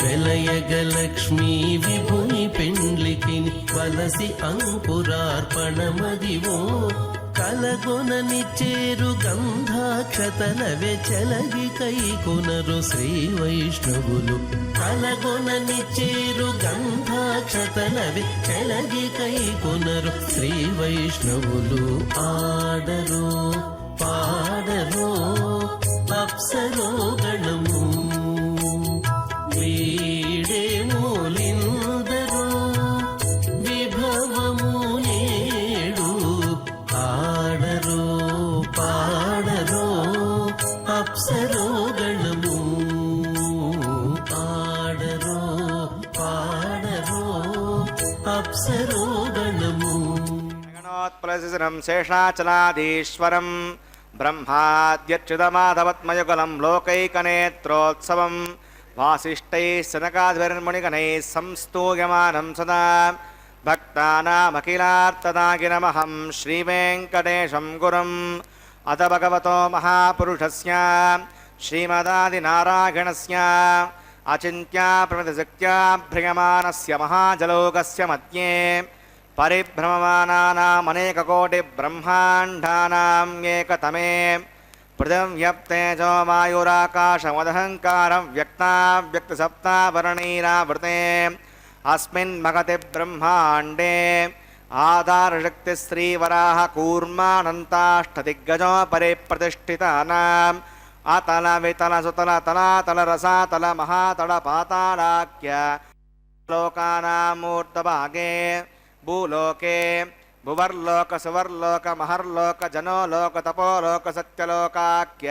వెలయగలక్ష్మీ విభుని పెండ్లికిని వలసి అంకురార్పణమదివో కలగొనని చేరు గంధాక్షతలవే చెలగి కైకొనరు శ్రీ వైష్ణవులు కలగొనని చేరు గంధాక్షతలవే చెలగి కైకొనరు శ్రీ వైష్ణవులు ఆడరు పాడరు అప్సరో గణము వీడే మూలిందరు విభవము నేడు ఆడరు పాడరు అప్సరో గణము ఆడరు పాడరు అప్సరో గణము గణోత్ప్లసిరం శేషాచలాదీశ్వరం బ్రహ్మాద్యచ్యుతమాధవత్మయుగలం లోకైకనేత్రోత్సవం వాసిష్టైः సనకాదిర్మునిగణైः సంస్తూయమానం సదా భక్తానామఖిలార్తదాగినమహం శ్రీవేంకటేశం గురుం అత భగవతో మహాపురుషస్య శ్రీమదాదినారాయణస్య అచింత్యా ప్రమితశక్త్యా భ్రియమానస్య మహాజలోకస్య మధ్యే పరిభ్రమమానానామనేకకోటిబ్రహ్మాండానాం ఏకతమే పృథివ్యప్తేజో వాయురాకాశమదహంకారం వ్యక్తావ్యక్తసప్తావరణైరావృతే అస్మిన్ మగతి బ్రహ్మాండే ఆధారశక్తిశ్రీవరాహ కూర్మానంతాష్టదిగ్గజోపరి ప్రతిష్ఠితానాం అతల వితల సుతల తలాతల రసాతల మహాతల పాతాళాఖ్య లోకానామూర్ధభాగే భూలోకే భువర్లోక సువర్లోక మహర్లోక జనోలోక తపోలోక సత్యలోకాఖ్య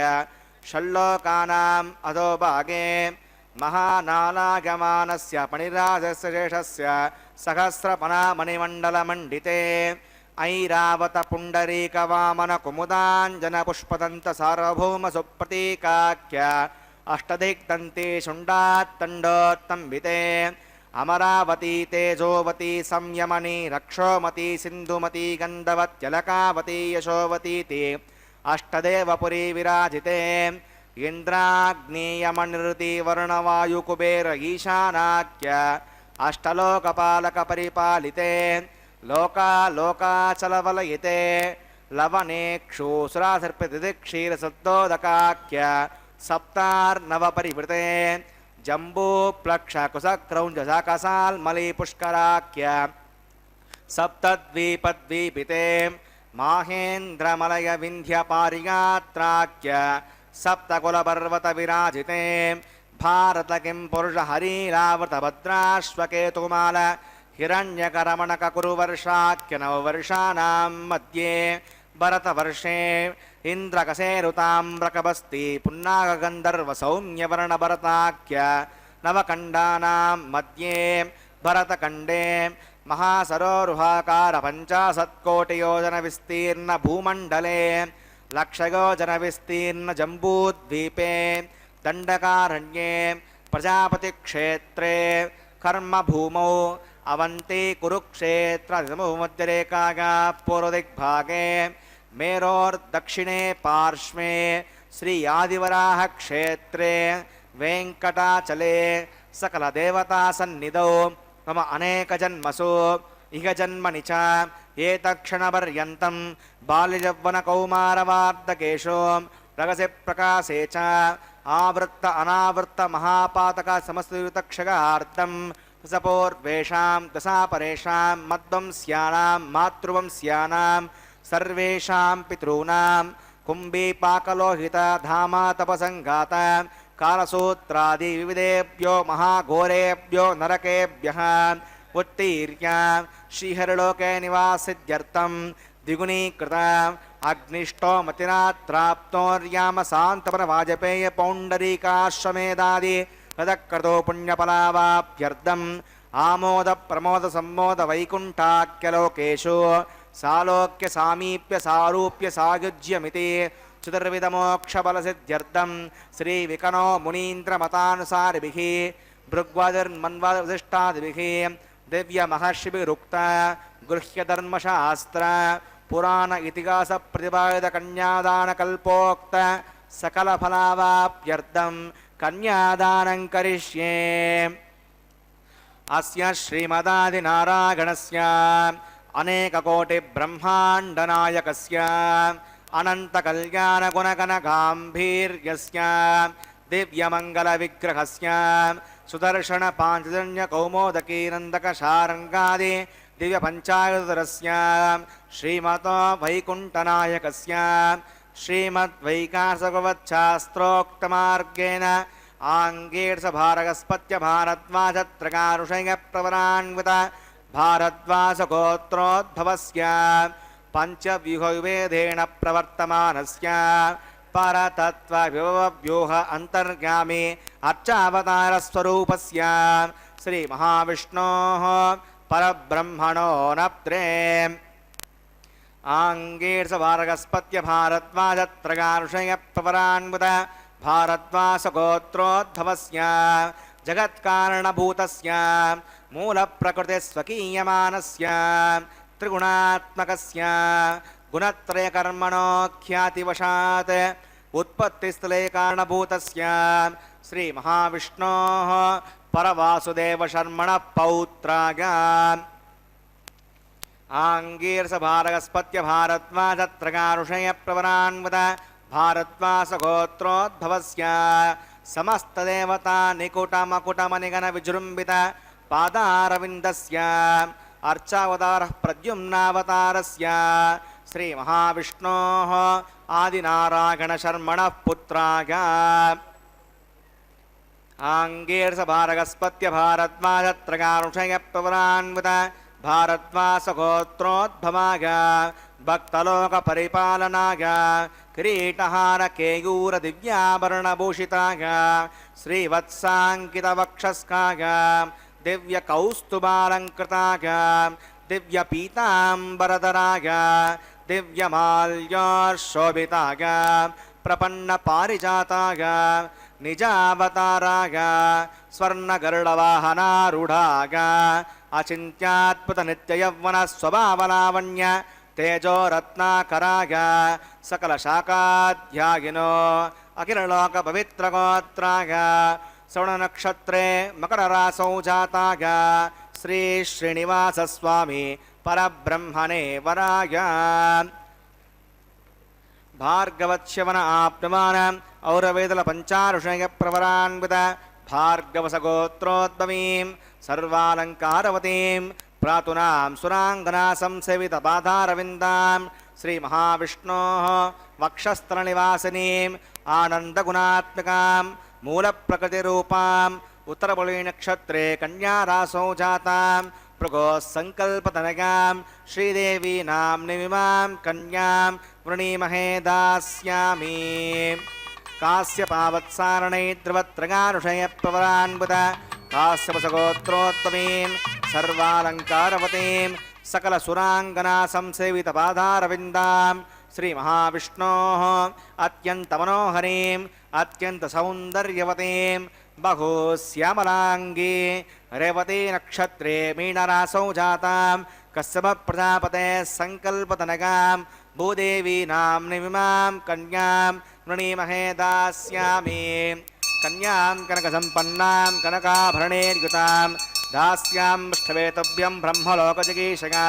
షల్లోకానాం అధోభాగే మహానాలాగమానస్య పణిరాజస్య శేషస్య సహస్రపణామణిమండలమండితే ఐరావత పుండరీక వామన కుముదాంజన పుష్పదంత సార్వభౌమ సుప్రతీకాఖ్య అష్టదిగ్దంతే శుండాత్తండోత్తంబితే అమరావతీ తేజోవతి సంయమని రక్షోమతి సింధుమతి గంధవత్యలకావతి యశోవతీతి అష్టదేవపురీ విరాజితే ఇంద్రాగ్నేయమనిరుతి వరుణవాయుకుబేర ఈశానాఖ్య అష్టలోకపాలక పరిపాలితే లోకాలోకాచలవలయితే లవనేక్షూసురాసర్పితిక్షీరసద్దోదకాఖ్య సప్తార్నవ పరివృతే జంబూప్లక్షకుశక్రౌంజశాకసాల్మలీ పుష్కరాఖ్య సప్తద్వీపద్వీపితే మాహేంద్రమలయ వింధ్య పారియాత్రాఖ్య సప్తకులపర్వత విరాజితే భారత కిం పురుష హరీరావృత భద్రాశ్వకేతుమాల హిరణ్యకరమణక కురువర్షాఖ్య నవవర్షానాం మధ్యే భరతవర్షే ఇంద్రకసేరుతామ్రకబస్తి పున్నాగగంధర్వ సౌమ్యవర్ణభరతాఖ్య నవకండానాం మధ్యే భరతఖండే మహాసరోరుహాకార 50 కోటి యోజన విస్తీర్ణ భూమండలే लक्षयो जनविस्तीर्ण जम्बूद्वीपे दण्डकारण्ये प्रजापतिक्षेत्रे कर्मभूमौ अवन्ती कुरुक्षेत्रमध्यरेखायाः पूर्वदिग्भागे मेरोर्दक्षिणे पार्श्वे श्री आदिवराह क्षेत्रे वेङ्कटाचले सकलदेवतासन्निधौ मम अनेकजन्मसु इह जन्मनि च एतत्क्षणपर्यन्तं बाल्ययौवनकौमारवार्धकेषु रगसि प्रकाशे च आवृत्त अनावृत्त महापातक समस्तयुतक्षगार्थं सपूर्वेषां दशापरेषां मद्वंस्यानां मातृवंस्यानां सर्वेषां पितॄणां कुम्भीपाकलोहित धामा तपसङ्घात कालसूत्रादि विविधेभ्यो महाघोरेभ्यो नरकेभ्यः उत्तीर्य श्रीहरिलोके निवासित्यर्थं द्विगुणीकृत अग्निष्टोमतिनात्राप्तोर्याम शान्तपरवाजपेय पौण्डरीकाश्वमेधादि तदक्रतो पुण्यफलावाप्यर्थम् आमोद प्रमोद सम्मोद वैकुण्ठाख्यलोकेषु सालोक्य सामीप्य सारूप्य सायुज्यमिति चतुर्विधमोक्षफलसिद्ध्यर्थं श्रीविकनो मुनीन्द्रमतानुसारिभिः भृग्वादिर्मन्वादिष्टादिभिः दिव्यमहर्षिभिरुक्त गृह्यधर्मशास्त्र पुराण इतिहास प्रतिपादित कन्यादानकल्पोक्त सकलफलावाप्यर्थं कन्यादानं करिष्ये। अस्य श्रीमदादिनारायणस्य अनेककोटिब्रह्माण्डनायकस्य अनन्तकल्याणगुणगणगाम्भीर्यस्य दिव्यमङ्गलविग्रहस्य सुदर्शनपाञ्चजन्यकौमोदकीनन्दकशारङ्गादि दिव्यपञ्चायुधरस्य श्रीमतो वैकुण्ठनायकस्य श्रीमद्वैकासभवच्छास्त्रोक्तमार्गेण आङ्गीर्षभारगस्पत्य भारद्वाजत्रकारुषयप्रवरान्वित भारद्वासगोत्रोद्भवस्य पञ्चव्यूहविभेदेन प्रवर्तमानस्य परतत्त्वव्यूह अन्तर्गामी अर्चावतारस्वरूपस्य श्रीमहाविष्णोः परब्रह्मणो नप्त्रे आङ्गीर्षभारगस्पत्य भारद्वाजत्रकारुषयप्रवरान्वित भारद्वासगोत्रोद्भवस्य जगत्कारणभूतस्य मूलप्रकृतिस्वकीयमानस्य त्रिगुणात्मकस्य गुणत्रयकर्मणो ख्यातिवशात् उत्पत्तिस्थले कारणभूतस्य श्रीमहाविष्णोः परवासुदेवशर्मणः पौत्राय आङ्गीर्षभारगस्पत्य भारद्वाजत्रकारुषयप्रवरान्वित भारद्वासगोत्रोद्भवस्य समस्तदेवता निकुटमकुटमनिगणविजृम्भित पादारविन्दस्य अर्चावतारः प्रद्युम्नावतारस्य श्रीमहाविष्णोः आदिनारायणशर्मणः पुत्राय आङ्गीर्षभारगस्पत्य भारद्वाजत्रकारुषयप्रवरान्वित भारद्वासगोत्रोद्भवाय भक्तलोकपरिपालनाय किरीटहारकेयूरदिव्याभरणभूषिताय श्रीवत्साङ्कितवक्षस्काय दिव्यकौस्तुभालङ्कृताय दिव्यपीताम्बरधराय दिव्यमाल्योशोभिताय प्रपन्नपारिजाताय निजावताराय स्वर्णगरुडवाहनारूढाय अचिन्त्याद्भुतनित्ययौवनस्वभावलावण्य तेजोरत्नाकराय सकलशाखाध्यायिनो अखिललोकपवित्रगोत्राय श्रवणनक्षत्रे मकररासौ जाताय श्री श्रीनिवासस्वामी परब्रह्मणे वराय भार्गवच्यवन आप्नुमान् औरवेदलपञ्चारुषयप्रवरान्वित भार्गवसगोत्रोद्भवीं सर्वालङ्कारवतीं प्रातुनां सुराङ्गना संसेवितपादारविन्दां श्रीमहाविष्णोः वक्षस्थलनिवासिनीम् आनन्दगुणात्मिकां मूलप्रकृतिरूपाम् उत्तरबलिनक्षत्रे कन्यारासौ जातां प्रगोत्सङ्कल्पतनयां श्रीदेवी नाम्निमिमां कन्यां वृणीमहे दास्यामि। काश्यपावत्सारणैर्ध्रुवत्रगानुषयप्रवरान्वित काश्यपसगोत्रोत्तमीं सर्वालङ्कारवतीं सकलसुराङ्गना संसेवितपादारविन्दां श्रीमहाविष्णोः अत्यन्तमनोहरीम् अत्यन्तसौन्दर्यवतीं बहुश्यामलाङ्गी रेवती नक्षत्रे मीनरासौ जातां कश्यपप्रजापतेः सङ्कल्पतनगां भूदेवी नाम्निमिमां कन्यां वृणीमहे दास्यामि। कन्यां कनकसम्पन्नां कनकाभरणैर्युतां दास्यामष्टवेतव्यं ब्रह्मलोकजिगीषया।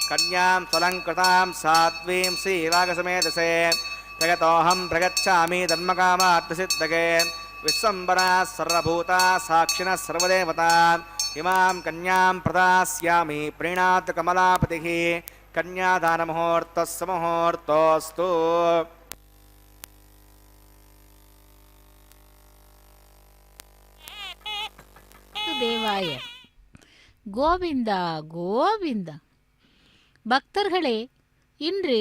कन्यां स्वलङ्कृतां साध्वीं श्रीरागसमेधसे जगतोऽहं प्रगच्छामि धर्मकामार्थसिद्धये। विश्वम्बराः सर्वभूताः साक्षिणः सर्वदेवताः इमां कन्यां प्रदास्यामि प्रीणात् कमलापतिः। कन्यादानमुहूर्तः सुमुहूर्तोऽस्तु। தேவாய கோவிந்தா கோவிந்தா. பக்தர்களே, இன்று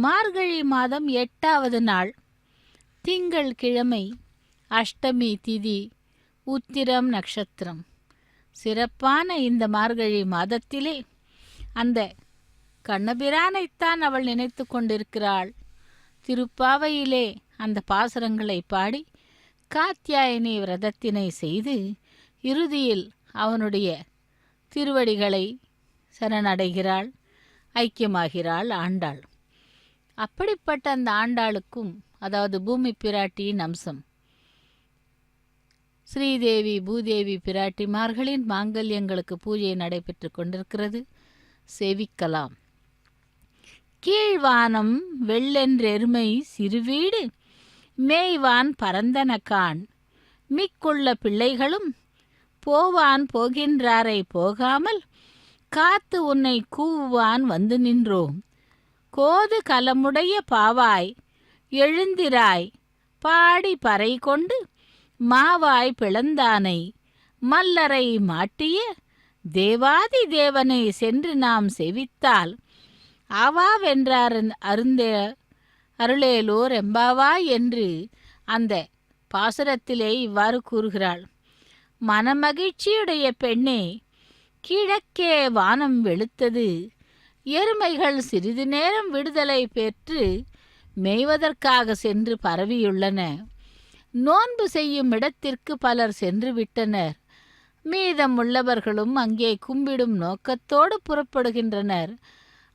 மார்கழி மாதம் 8வது நாள், திங்கள் கிழமை, அஷ்டமி திதி, உத்திரம் நட்சத்திரம். சிறப்பான இந்த மார்கழி மாதத்திலே அந்த கண்ணபிரானைத்தான் அவள் நினைத்து கொண்டிருக்கிறாள். திருப்பாவையிலே அந்த பாசுரங்களை பாடி காத்யாயனி விரதத்தினை செய்து இறுதியில் அவனுடைய திருவடிகளை சரணடைகிறாள், ஐக்கியமாகிறாள் ஆண்டாள். அப்படிப்பட்ட அந்த ஆண்டாளுக்கும், அதாவது பூமி பிராட்டியின் அம்சம், ஸ்ரீதேவி பூதேவி பிராட்டிமார்களின் மாங்கல்யங்களுக்கு பூஜை நடைபெற்று கொண்டிருக்கிறது. சேவிக்கலாம். கீழ்வானம் வெள்ளென்றெருமை சிறுவீடு மேய்வான் பரந்தனகான் மிக்குள்ள பிள்ளைகளும் போவான் போகின்றாரை போகாமல் காத்து உன்னை கூவுவான் வந்து நின்றோம். கோது கலமுடைய பாவாய் எழுந்திராய் பாடி பறை கொண்டு மாவாய் பிளந்தானை மல்லரை மாட்டிய தேவாதி தேவனை சென்று நாம் செவித்தால் ஆவாவென்றார் அருந்தே அருளேலோர் எம்பாவாய் என்று அந்த பாசுரத்திலே இவ்வாறு கூறுகிறாள். மனமகிழ்ச்சியுடைய பெண்ணே, கிழக்கே வானம் வெளுத்தது, எருமைகள் சிறிது நேரம் விடுதலை பெற்று மேய்வதற்காக சென்று பரவியுள்ளன. நோன்பு செய்யும் இடத்திற்கு பலர் சென்று விட்டனர். மீதமுள்ளவர்களும் அங்கே கும்பிடும் நோக்கத்தோடு புறப்படுகின்றனர்.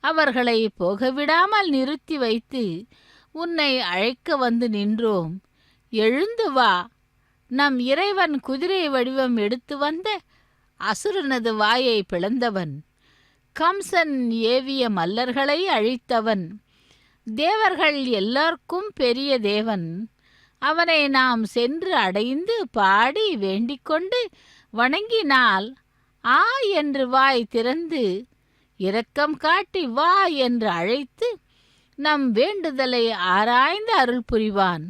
அவர்களை போகவிடாமல் நிறுத்தி வைத்து உன்னை அழைக்க வந்து நின்றோம். எழுந்து வா. நம் இறைவன் குதிரை வடிவம் எடுத்து வந்த அசுரனது வாயை பிளந்தவன், கம்சன் ஏவிய மல்லர்களை அழித்தவன், தேவர்கள் எல்லாருக்கும் பெரிய தேவன். அவனை நாம் சென்று அடைந்து பாடி வேண்டிக்கொண்டு வணங்கினால் ஆ என்று வாய் திறந்து இரக்கம் காட்டி வா என்று அழைத்து நம் வேண்டுதலை ஆராய்ந்து அருள் புரிவான்.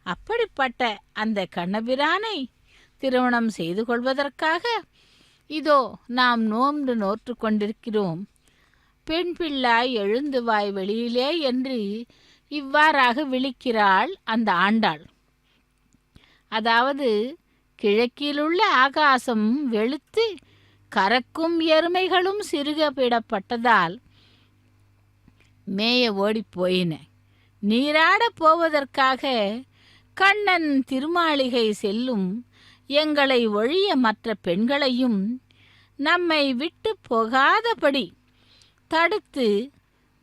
அப்படிப்பட்ட அந்த கண்ணபிரானை திருமணம் செய்து கொள்வதற்காக இதோ நாம் நோன்பு நோற்று கொண்டிருக்கிறோம். பெண் பிள்ளாய் எழுந்து வாய் வெளியிலே என்று இவ்வாறாக விழிக்கிறாள் அந்த ஆண்டாள். அதாவது கிழக்கிலுள்ள ஆகாசம் வெளுத்து கறக்கும் எருமைகளும் சிறுகப்பிடப்பட்டதால் மேய ஓடிப்போயின. நீராட போவதற்காக கண்ணன் திருமாளிகை செல்லும் எங்களை ஒழிய மற்ற பெண்களையும் நம்மை விட்டு போகாதபடி தடுத்து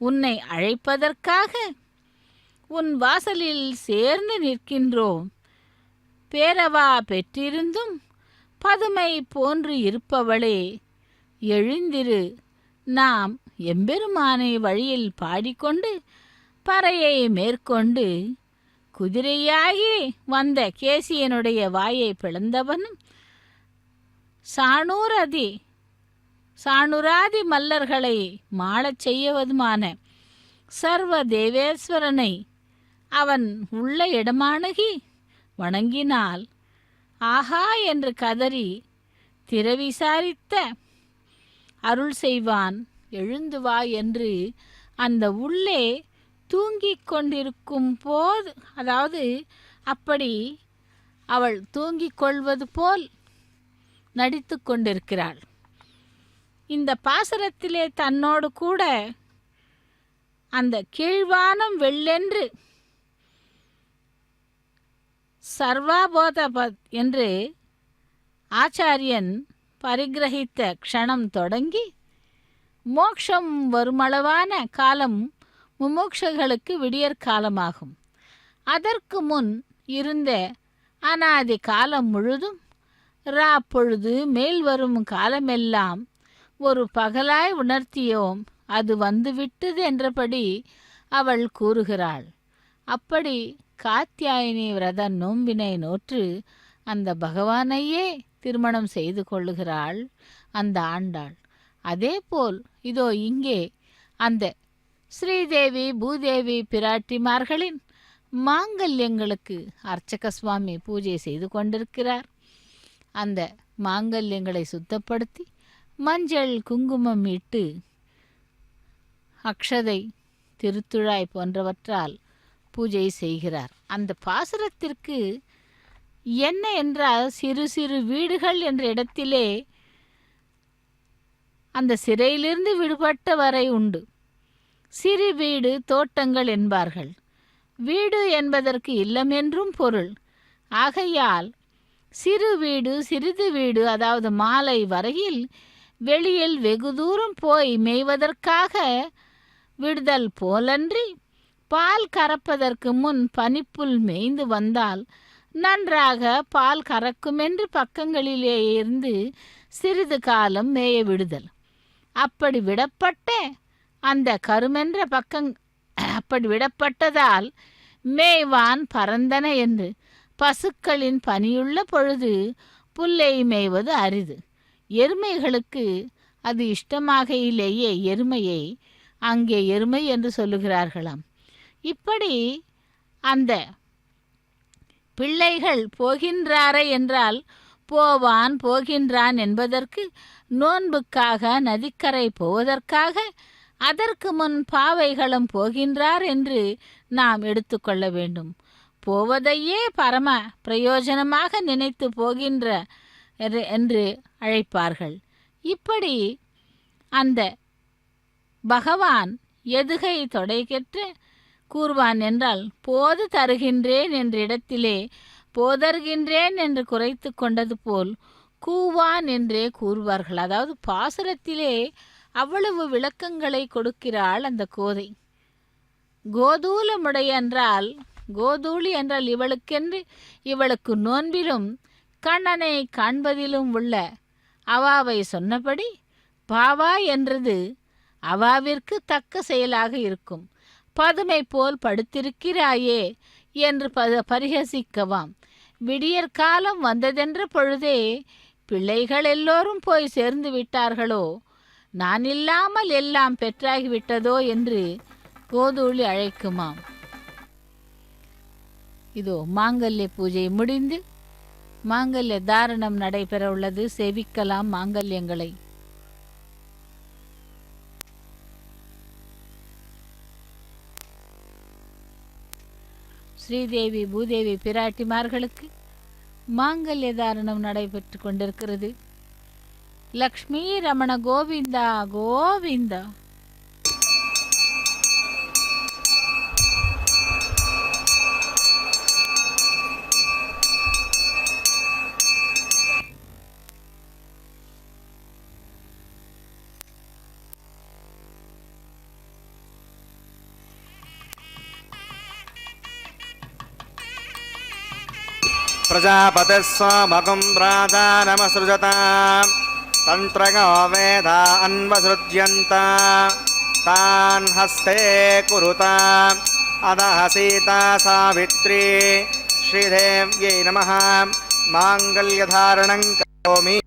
உன்னை அழைப்பதற்காக உன் வாசலில் சேர்ந்து நிற்கின்றோம். பேரவா பெற்றிருந்தும் பதுமை போன்று இருப்பவளே, எழுந்திரு. நாம் எம்பெருமானை வழியில் பாடிக்கொண்டு பறையை மேற்கொண்டு குதிரையாகி வந்த கேசியனுடைய வாயை பிளந்தவனும் சாணுராதி மல்லர்களை மாளச் செய்வதுமான சர்வ தேவேஸ்வரனை அவன் உள்ள இடமானகி வணங்கினால் ஆஹா என்று கதறி திறவிசாரித்த அருள் செய்வான். எழுந்து வா என்று அந்த உள்ளே தூங்கிக் கொண்டிருக்கும் போது, அதாவது அப்படி அவள் தூங்கிக் கொள்வது போல் நடித்து கொண்டிருக்கிறாள். இந்த பாசுரத்திலே தன்னோடு கூட அந்த கீழ்வானம் வெள்ளென்று சர்வாபோதபத் என்று ஆச்சாரியன் பரிகிரகித்த க்ஷணம் தொடங்கி மோட்சம் வருமளவான காலம் முமோக்ஷர்களுக்கு விடியற்காலமாகும். அதற்கு முன் இருந்த அனாதி காலம் முழுதும் பொழுது மேல் வரும் காலமெல்லாம் ஒரு பகலாய் உணர்த்தியோம், அது வந்துவிட்டது என்றபடி அவள் கூறுகிறாள். அப்படி காத்தியாயினி விரத நோம்பினை நோற்று அந்த பகவானையே திருமணம் செய்து கொள்ளுகிறாள் அந்த ஆண்டாள். அதேபோல் இதோ இங்கே அந்த ஸ்ரீதேவி பூதேவி பிராட்டிமார்களின் மாங்கல்யங்களுக்கு அர்ச்சக சுவாமி பூஜை செய்து கொண்டிருக்கிறார். அந்த மாங்கல்யங்களை சுத்தப்படுத்தி மஞ்சள் குங்குமம் இட்டு அக்ஷதை திருத்துழாய் போன்றவற்றால் பூஜை செய்கிறார். அந்த பாசுரத்திற்கு என்ன என்றால், சிறு சிறு வீடுகள் என்ற இடத்திலே அந்த சிறையிலிருந்து விடுபட்ட வரை உண்டு. சிறு வீடு தோட்டங்கள் என்பார்கள். வீடு என்பதற்கு இல்லம் என்றும் பொருள். ஆகையால் சிறு வீடு சிறிது வீடு, அதாவது மாலை வரையில் வெளியில் வெகு தூரம் போய் மேய்வதற்காக விடுதல் போலன்றி, பால் கறப்பதற்கு முன் பனிப்புல் மேய்ந்து வந்தால் நன்றாக பால் கறக்குமென்று பக்கங்களிலே இருந்து சிறிது காலம் மேய விடுதல். அப்படி விடப்பட்ட அந்த கருமென்ற அப்படி விடப்பட்டதால் மேய்வான் பரந்தன என்று பசுக்களின் பனியுள்ள பொழுது புல்லை மேய்வது அரிது. எருமைகளுக்கு அது இஷ்டமாகையிலேயே எருமையை அங்கே எருமை என்று சொல்லுகிறார்களாம். இப்படி அந்த பிள்ளைகள் போகின்றாரே என்றால் போவான் போகின்றான் என்பதற்கு நோன்புக்காக நதிக்கரை போவதற்காக அதற்கு முன் பாவைகளும் போகின்றார் என்று நாம் எடுத்துக்கொள்ள வேண்டும். போவதையே பரம பிரயோஜனமாக நினைத்து போகின்ற என்று அழைப்பார்கள். இப்படி அந்த பகவான் எதுகை தொடைகெற்று கூறுவான் என்றால், போது தருகின்றேன் என்ற இடத்திலே போதர்கின்றேன் என்று குறைத்து கொண்டது போல் கூவான் என்றே கூறுவார்கள். அதாவது பாசுரத்திலே அவ்வளவு விளக்கங்களை கொடுக்கிறாள் அந்த கோதை. கோதூலமுடைய என்றால், கோதூளி என்றால் இவளுக்கென்று இவளுக்கு நோன்பிலும் கண்ணனை காண்பதிலும் உள்ள அவாவை சொன்னபடி பாவா என்றது அவாவிற்கு தக்க செயலாக இருக்கும். பதுமை போல் படுத்திருக்கிறாயே என்று பரிகசிக்கவாம். விடியற்காலம் வந்ததென்ற பொழுதே பிள்ளைகள் எல்லோரும் போய் சேர்ந்து விட்டார்களோ, நான் இல்லாமல் எல்லாம் பெற்றாகிவிட்டதோ என்று கோதூளி அழைக்குமாம். இதோ மாங்கல்ய பூஜை முடிந்து மாங்கல்ய தாரணம் நடைபெற உள்ளது. சேவிக்கலாம் மாங்கல்யங்களை. ஸ்ரீதேவி பூதேவி பிராட்டிமார்களுக்கு மாங்கல்ய தாரணம் நடைபெற்று கொண்டிருக்கிறது. லக்ஷ்மி ரமண கோவிந்தா கோவிந்தா. प्रजापतिः स्वमगं राजानमसृजताम् तन्त्रगो वेदा अन्वसृज्यन्ता तान् हस्ते कुरुता अदः सीता सावित्री श्रीदेव्यै नमः माङ्गल्यधारणं करोमि.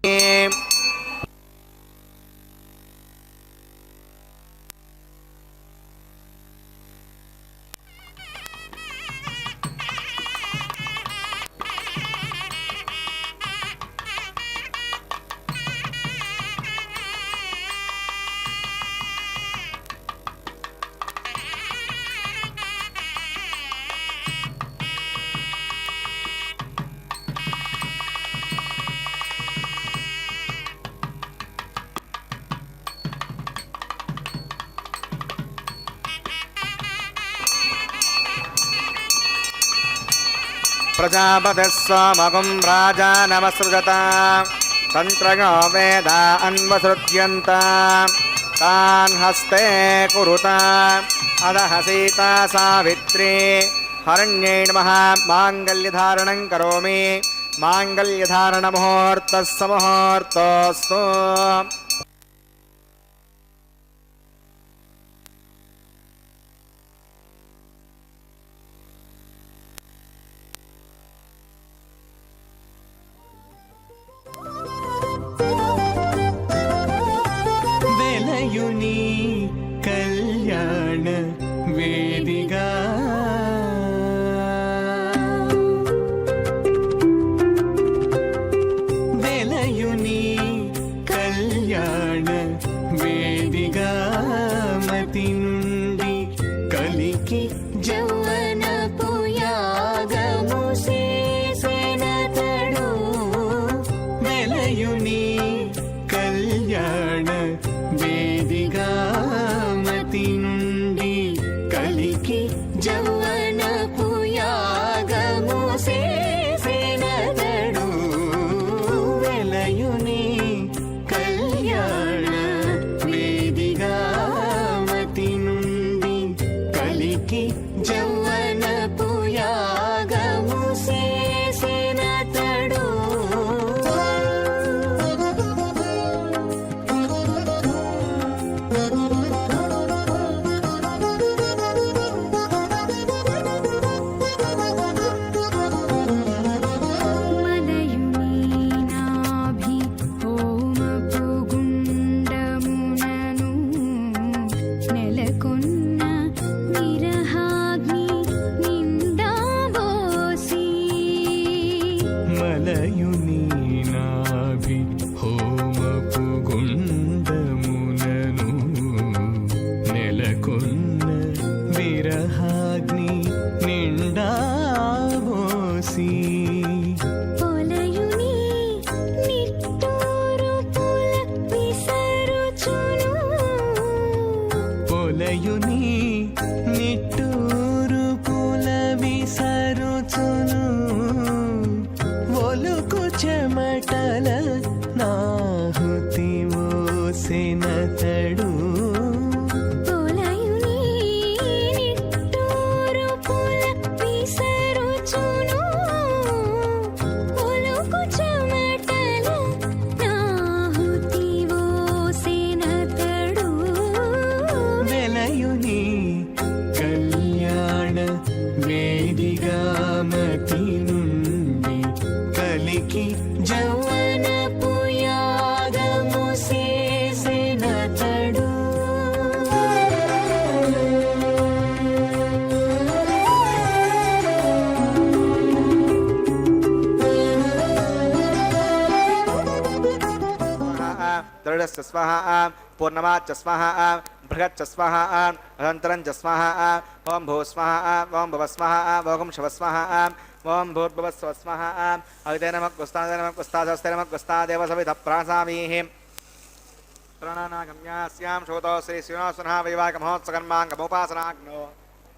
प्रजापतिः सोमगुं राजानमसृजत तन्त्रयो वेदा अन्वसृज्यन्त तान् हस्ते कुरुत अदः सीता सावित्री हरण्यै नमः माङ्गल्यधारणं करोमि माङ्गल्यधारणमुहूर्तः समुहूर्तोऽस्तु వెలయుని కళ్యాణ వేదిగా వెలయుని కళ్యాణ వేదిగా మతి నుండి కలికి జౌవన పుయాగము చేసెనతడు వెలయుని కళ్యాణ వేదిగా మతి నుండి కలికి జౌవన పుయాగము చేసెనతడు వెలయుని కళ్యాణ వేదిగా మతి నుండి కలికి జౌవన పుయాగము చేసెనతడు మలయుని నాభి హోమపు గుండమునను నెలకొన్న విరహాగ్ని నిండాబోసి పొలయుని నిట్టూరు పుల విసరుచును పొలయుని నిట్టూరు పుల విసరుచును ఒలుకు చెమటల నాహుతి ఓసెనతడు పొలయుని నిట్టూరు పుల విసరుచును ఒలుకు చెమటల నాహుతి ఓసెనతడు వెలయుని కళ్యాణ వేదిగా మతి నుండి కలికి జౌవన పుయాగము చేసెనతడు दृढश्च स्वाहा पूर्णमाच्च स्वाहा बृहच्च स्वाहा अनन्तरञ्च स्वाहा ॐ भू स्वाहा ॐ भुव स्वाहा ॐ शिव स्वाहा ॐ भूर्भुवस्व स्वाहा अविते नमः कुस्तादे नमः कुस्तादस्ते नमः कुस्तादेव सवितः प्रासामीः प्रणनागम्यास्यां श्रोतो श्री श्रीनिवासनः वैवाहिकमहोत्सकर्माङ्गमुपासनाग्नो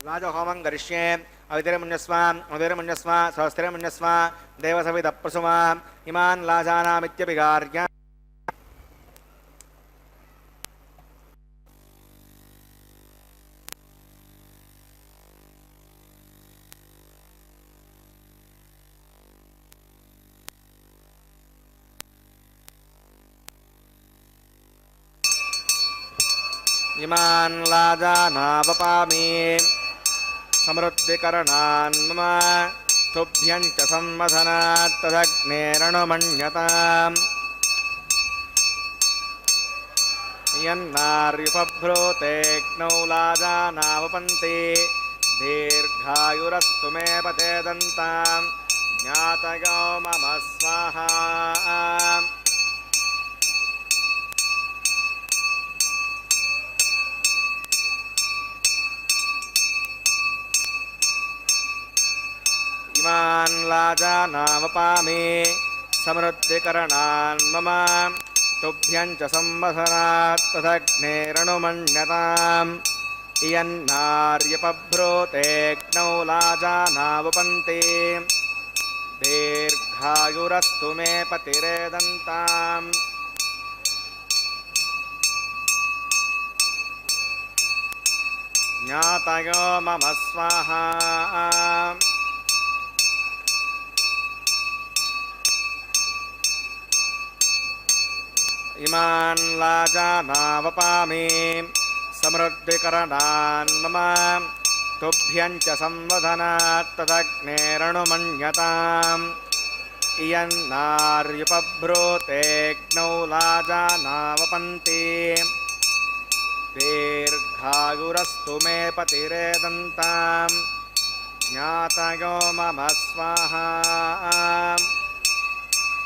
राजहोमं करिष्ये अवितिर्मुन्यस्व सहस्तिर्मुन्यस्व देवसवितः प्रसुमा इमान् लाजानामित्यभिगार्य इमान् लाजानावपामि समृद्धिकरणान् मम तुभ्यं च संवसनात् तदग्नेरणुमन्यताम् यन्नार्युपभ्रूतेऽग्नौ लाजानावपन्ति दीर्घायुरस्तु मे पतेदन्तां ज्ञातयो मम स्वाहा इमान् लाजानावपामि समृद्धिकरणान् मम तुभ्यं च संवसनात् तदग्नेरणुमन्यताम् इयन्नार्युपभ्रूतेऽग्नौ लाजानावपन्ति दीर्घायुरस्तु मे पतिरेदन्ताम् ज्ञातयो मम स्वाहा इमान् लाजानावपामि समृद्धिकरणान् मम तुभ्यं च संवदनात् तदग्नेरनुमन्यताम् इयन्नार्युपभ्रूतेऽग्नौ लाजानावपन्ति दीर्घायुरस्तु मे पतिरेदन्ताम् ज्ञातयो मम स्वाहा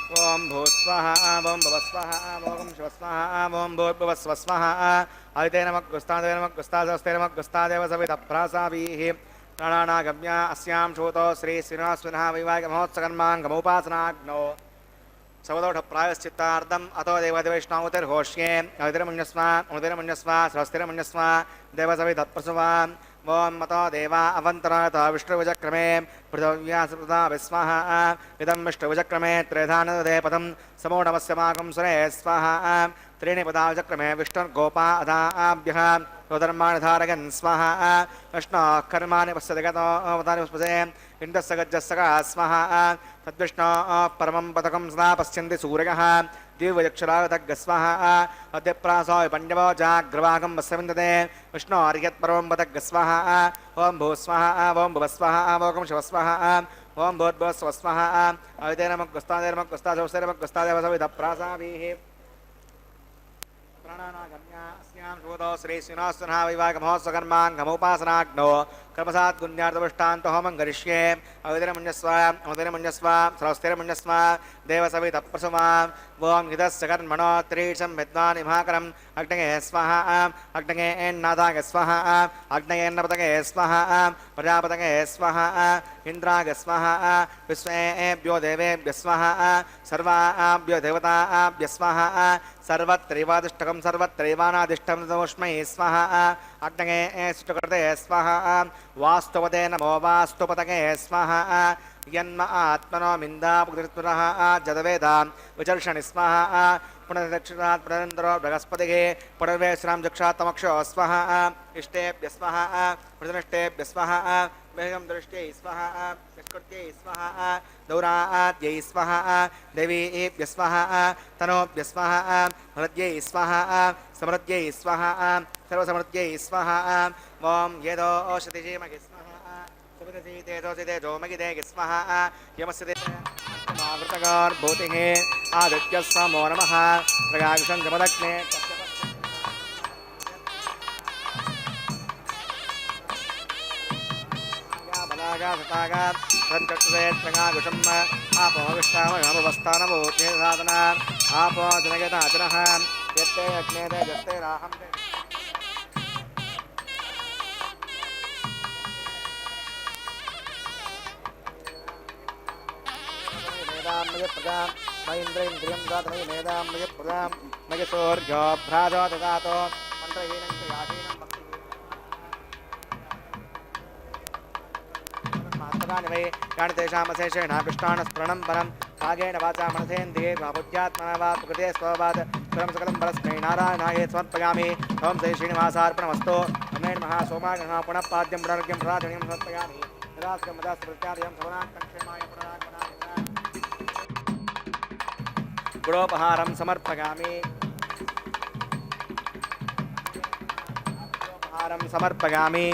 ओम भूस्वः ओम भवस्वः ओम शिवस्वः ओम भूर्भुवस्वः आदिते नमः गुस्तादेव नमः गुस्तादस्ते नमः गुस्तादेव सवितप्रासाभिः प्राणानागम्य अस्यां श्रोतो श्री श्रीनिवासविनः वैवाहिकमहोत्सकर्माङ्गमुपासनाग्नौ सवदोषप्रायश्चित्तार्थम् अतो देवदेवैष्णवतिर्घोष्ये अवितिरमुञ्जस्व स्वस्तिरमुञ्जस्व देवसवितत्प्रसवा ओम मतो देवा अवन्तरात विष्णुविजक्रमे पृथिव्यासृता विस्मः इदं विष्णुविजक्रमे त्रेधानदे पदं समूढमस्य माकं सुरे स्वाहा त्रीणि पदाविजक्रमे विष्णुर्गोपा अदाभ्यः स्वधर्माणि धारयन् स्वाहा विष्णोः कर्माणि पश्यति गतो अवतानि पुष्पसे इन्द्रस्य गज्जस्य स्वाहा तद्विष्णोः परमं पदकं सदा पश्यन्ति सूर्यः दिव्यचक्षुरागतग्गस्वः अद्य प्रासो पण्डवो जाग्रवागं वस्यविन्दते विष्णोर्यत्परमं पदग्गस्वः ओं भूस्वः ओं भुवस्वः ओं शिवस्वः ओं भूर्भुवस्वः अविते नमः गुस्तादे नमः गुस्तादोषे नमः गुस्तादेव सवितप्रासाभिः प्राणानागम्या अस्यां श्रोतो श्री श्रीनिवासविनः वैवाहिकमहोत्सकर्माङ्गमुपासनाग्नौ कर्मसाद्गुण्यार्थपुष्टान्तो होमं करिष्ये अवितिरमुञ्जस्व स्रवस्तिरमुञ्जस्व देवसवितप्रसवा ओं हितस्य कर्मणो त्रीशं विद्वान् इमाकरम् अग्नये स्वाहा अग्नये एन्नादाय स्वाहा अग्नयेन्नपतये स्वाहा प्रजापतये स्वाहा इन्द्राय स्वाहा विश्वेभ्यो देवेभ्यः स्वाहा सर्वाभ्यो देवताभ्यः स्वाहा सर्वत्रैवादिष्टकं सर्वत्रैवानादिष्टं तमोस्मै स्वाहा अग्नये सुष्टुकृते स्वाहा वास्तुपते नमो वास्तुपतये स्वाहा यन्म आत्मनो मिन्दापुत्रः जदवेदां विचर्षणि स्वाहा पुनर्दक्षिणात् पुनरन्तरो बृहस्पतिः पुनर्वेश्रां जक्षात् तमक्षो स्वाहा इष्टेभ्यः स्वाहा प्रतिनिष्टेभ्यः स्वाहा वेगं दृष्ट्यै स्वाहा निष्कृत्यै स्वाहा दौराद्यै स्वाहा देवीभ्यः स्वाहा तनोभ्यः स्वाहा हृद्यै स्वाहा समृद्ध्यै स्वाहा सर्वसमृद्ध्यै स्वाहा ॐ येदो औषधिजीमहि स्वाहा सुविदसीतेजो मगिदे स्वाहा यमस्य मावृतगार्भूतिः आदित्यः समो नमः प्रयागशं जमदग्ने आपो विष्टामभवस्थानभूतिसाधना आपो जनगताचनः यत्ते अग्ने यत्ते राहं प्रजा मयेन्द्रेन्द्रियं दातमयि मेधामय प्रजा मय सूर्यो भ्राजो ददातो मन्त्रहीनं क्रियाहीनं मास्तकानि वै यानि तेषामशेषेण कृष्णानस्मरणं परं भागेन वाचा मनसेन्द्रिये वा बुद्ध्यात्मना वा प्रकृते स्वभावात् सर्वं सकलं परस्मै नारायणाय समर्पयामि ओं श्री श्रीनिवासार्पणमस्तु नमे नमः सोमाय नमः पुनः पाद्यं पुनर्घ्यं प्रार्थनीयं समर्पयामि यदास्कं मदास्क प्रत्यादयं सवनाकंक्षेमाय पुनरागमनाय गुणोपहारं समर्पयामि गुणोपहारं समर्पयामि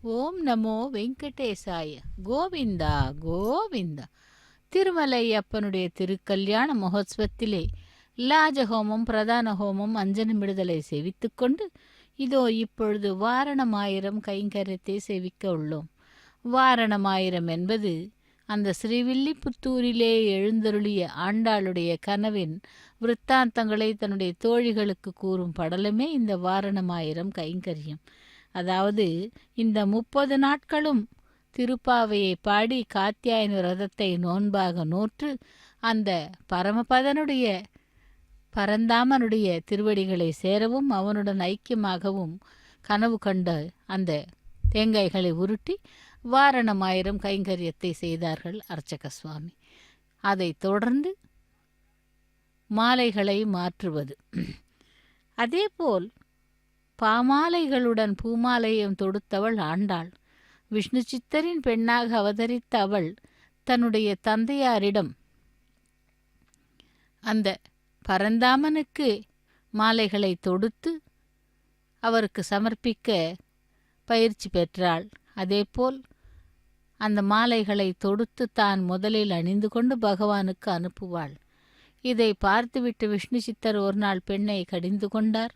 ஓம் நமோ வெங்கடேசாய. கோவிந்தா கோவிந்தா. திருமலை அப்பனுடைய திருக்கல்யாண மகோத்சவத்திலே லாஜஹோமம், பிரதான ஹோமம், அஞ்சனமிடுதலை சேவித்துக்கொண்டு இதோ இப்பொழுது வாரணமாயிரம் கைங்கரியத்தை சேவிக்க உள்ளோம். வாரணமாயிரம் என்பது அந்த ஸ்ரீவில்லிபுத்தூரிலே எழுந்தருளிய ஆண்டாளுடைய கனவின் விருத்தாந்தங்களை தன்னுடைய தோழிகளுக்கு கூறும் படலமே இந்த வாரணமாயிரம் கைங்கரியம். அதாவது இந்த 30 நாட்களும் திருப்பாவையை பாடி காத்தியாயன விரதத்தை நோன்பாக நோற்று அந்த பரமபதனுடைய பரந்தாமனுடைய திருவடிகளை சேரவும் அவனுடன் ஐக்கியமாகவும் கனவு கண்ட அந்த தேங்காய்களை உருட்டி வாரணமாயிரம் கைங்கரியத்தை செய்தார்கள் அர்ச்சக சுவாமி. அதைத் தொடர்ந்து மாலைகளை மாற்றுவது. அதேபோல் பாமாலைகளுடன் பூமாலையும் தொடுத்தவள் ஆண்டாள். விஷ்ணு சித்தரின் பெண்ணாக அவதரித்த அவள் தன்னுடைய தந்தையாரிடம் அந்த பரந்தாமனுக்கு மாலைகளை தொடுத்து அவருக்கு சமர்ப்பிக்க பயிற்சி பெற்றாள். அதேபோல் அந்த மாலைகளை தொடுத்து தான் முதலில் அணிந்து கொண்டு பகவானுக்கு அனுப்புவாள். இதை பார்த்துவிட்டு விஷ்ணு சித்தர் ஒரு நாள் பெண்ணை கடிந்து கொண்டார்.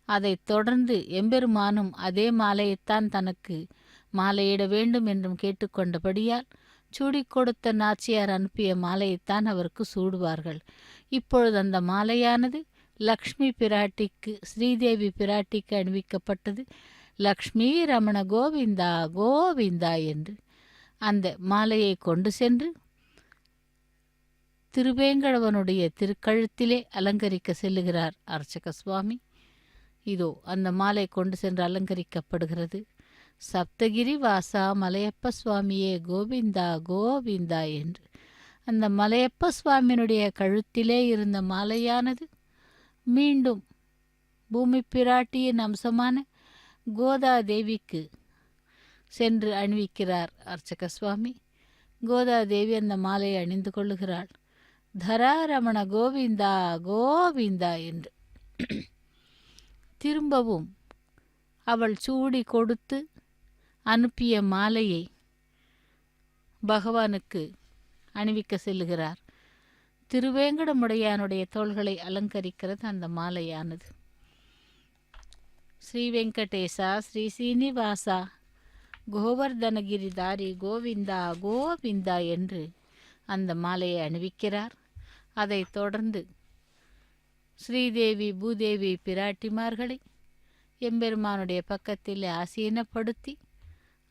அதைத் தொடர்ந்து எம்பெருமானும் அதே மாலையைத்தான் தனக்கு மாலையிட வேண்டும் என்றும் கேட்டுக்கொண்டபடியால் சூடிக் கொடுத்த நாச்சியார் அனுப்பிய மாலையைத்தான் அவருக்கு சூடுவார்கள். இப்பொழுது அந்த மாலையானது லக்ஷ்மி பிராட்டிக்கு, ஸ்ரீதேவி பிராட்டிக்கு அணிவிக்கப்பட்டது. லக்ஷ்மி ரமண கோவிந்தா கோவிந்தா என்று அந்த மாலையை கொண்டு சென்று திருவேங்கடவனுடைய திருக்கழுத்திலே அலங்கரிக்க செல்லுகிறார் அர்ச்சக சுவாமி. இதோ அந்த மாலை கொண்டு சென்று அலங்கரிக்கப்படுகிறது. சப்தகிரி வாசா மலையப்ப சுவாமியே கோவிந்தா கோவிந்தா என்று அந்த மலையப்ப சுவாமியினுடைய கழுத்திலே இருந்த மாலையானது மீண்டும் பூமி பிராட்டியின் அம்சமான கோதாதேவிக்கு சென்று அணிவிக்கிறார் அர்ச்சக சுவாமி. கோதாதேவி அந்த மாலையை அணிந்து கொள்ளுகிறாள். தராரமண கோவிந்தா கோவிந்தா என்று திரும்பவும் அவள் சூடி கொடுத்து அனுப்பிய மாலையை பகவானுக்கு அணிவிக்க செல்லுகிறார். திருவேங்கடமுடையானுடைய தோள்களை அலங்கரிக்கிறது அந்த மாலையானது. ஸ்ரீ வெங்கடேசா, ஸ்ரீ சீனிவாசா, கோவர்தனகிரிதாரி கோவிந்தா கோவிந்தா என்று அந்த மாலையை அணிவிக்கிறார். அதைத் தொடர்ந்து ஸ்ரீதேவி பூதேவி பிராட்டிமார்களை எம்பெருமானுடைய பக்கத்தில் ஆசீனப்படுத்தி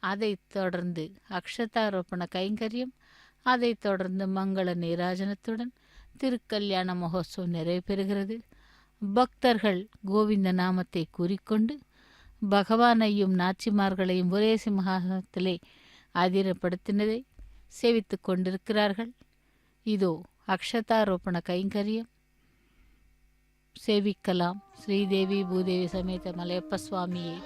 அதைத் தொடர்ந்து அக்ஷதாரோப்பண கைங்கரியம், அதைத் தொடர்ந்து மங்கள நீராஜனத்துடன் திருக்கல்யாண மகோத்சவம் நிறைவு பெறுகிறது. பக்தர்கள் கோவிந்த நாமத்தை கூறிக்கொண்டு பகவானையும் நாச்சிமார்களையும் ஒரே சிம்ஹாசனத்திலே ஆதீனப்படுத்தினதை சேவித்து கொண்டிருக்கிறார்கள். இதோ அக்ஷதாரோப்பண கைங்கரியம் சேவிக்கலாம். ஸ்ரீதேவி பூதேவி சமேத மலையப்ப சுவாமியே.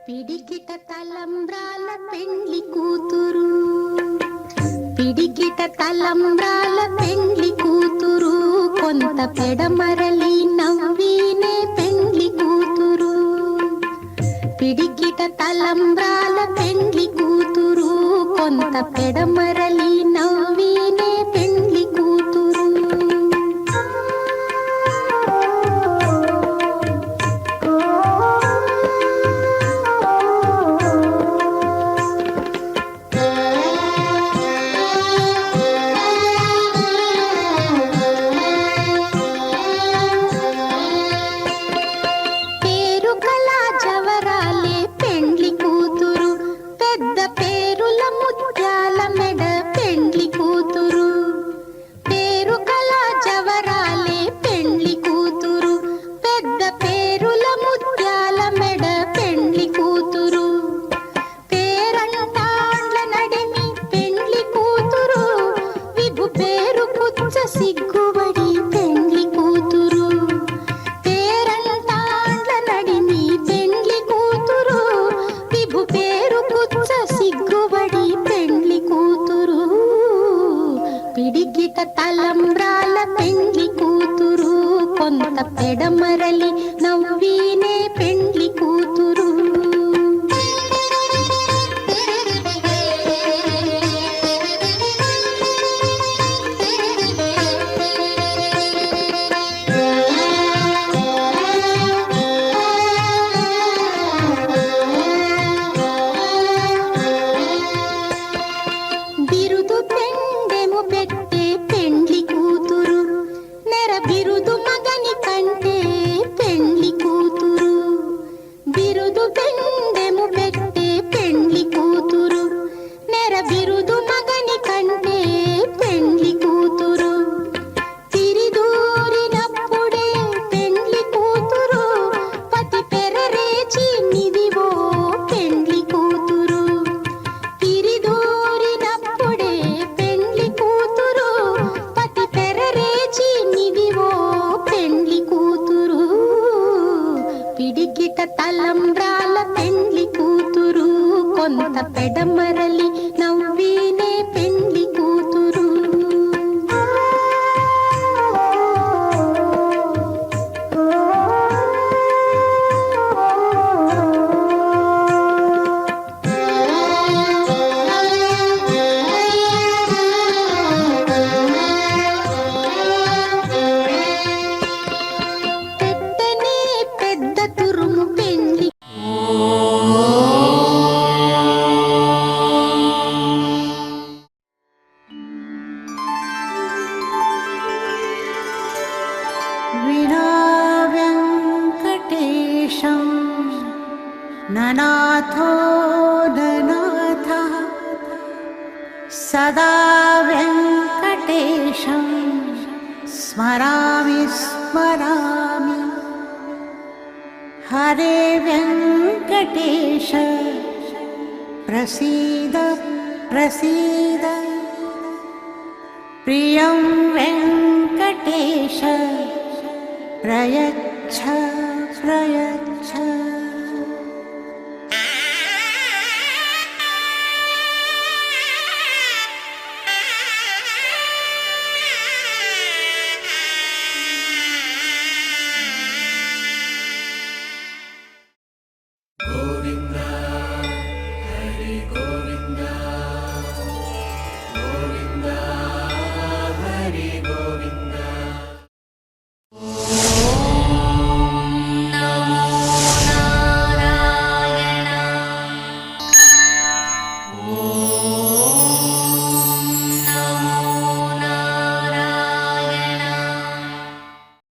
పిడికిట తలంబ్రాల పెండ్లి కూతురు, పిడికిట తలంబ్రాల పెండ్లి కూతురు, కొంత పెడమరలి నవ్వీనే పెండ్లి కూతురు. పిడికిట తలంబ్రాల పెండ్లి కూతురు, కొంత పెడమరలి నవ్వీనే పెండ్లి కూతురు. సిగ్గుబడి పెండ్లి కూతురు, పేరంటాండ్ల నడిమి పెండ్లి కూతురు, విభు పేరు పుచ్చ సిగ్గుబడి పెండ్లి కూతురు. పిడికిట తలంబ్రా పెడమరలి నవ్వీనే పెండ్లి కూతురు. బిరుదు పెండెము పెట్టే పెండ్లి కూతురు, నెర బిరుదు మగని కంటే పెండ్లి కూతురు. బిరుదు పెండెము పెట్టే పెండ్లి కూతురు, నెర బిరుదు మగని కంటే పెండ్లి కూతురు. తిరిదూరినప్పుడే పెండ్లి కూతురు, పతి పెరరేచి నిదివో పెండ్లి కూతురు. తిరిదూరినప్పుడే పెండ్లి కూతురు, పతి పెరరేచి నిదివో పెండ్లి కూతురు. పిడికిట తలంబ్రాల పెండ్లి కూతురు, కొంత పెడమరలి నవ్వీనే పెండ్లి కూతురు. పెట్టనే పెద్ద తురుము పెండ్లి विना वेङ्कटेशं ननाथो ननाथः सदा वेङ्कटेशं स्मरामि स्मरामि. हरे वेङ्कटेश प्रसीद प्रसीद. प्रियं वेङ्कटेश प्रयच्छ प्रयच्छ.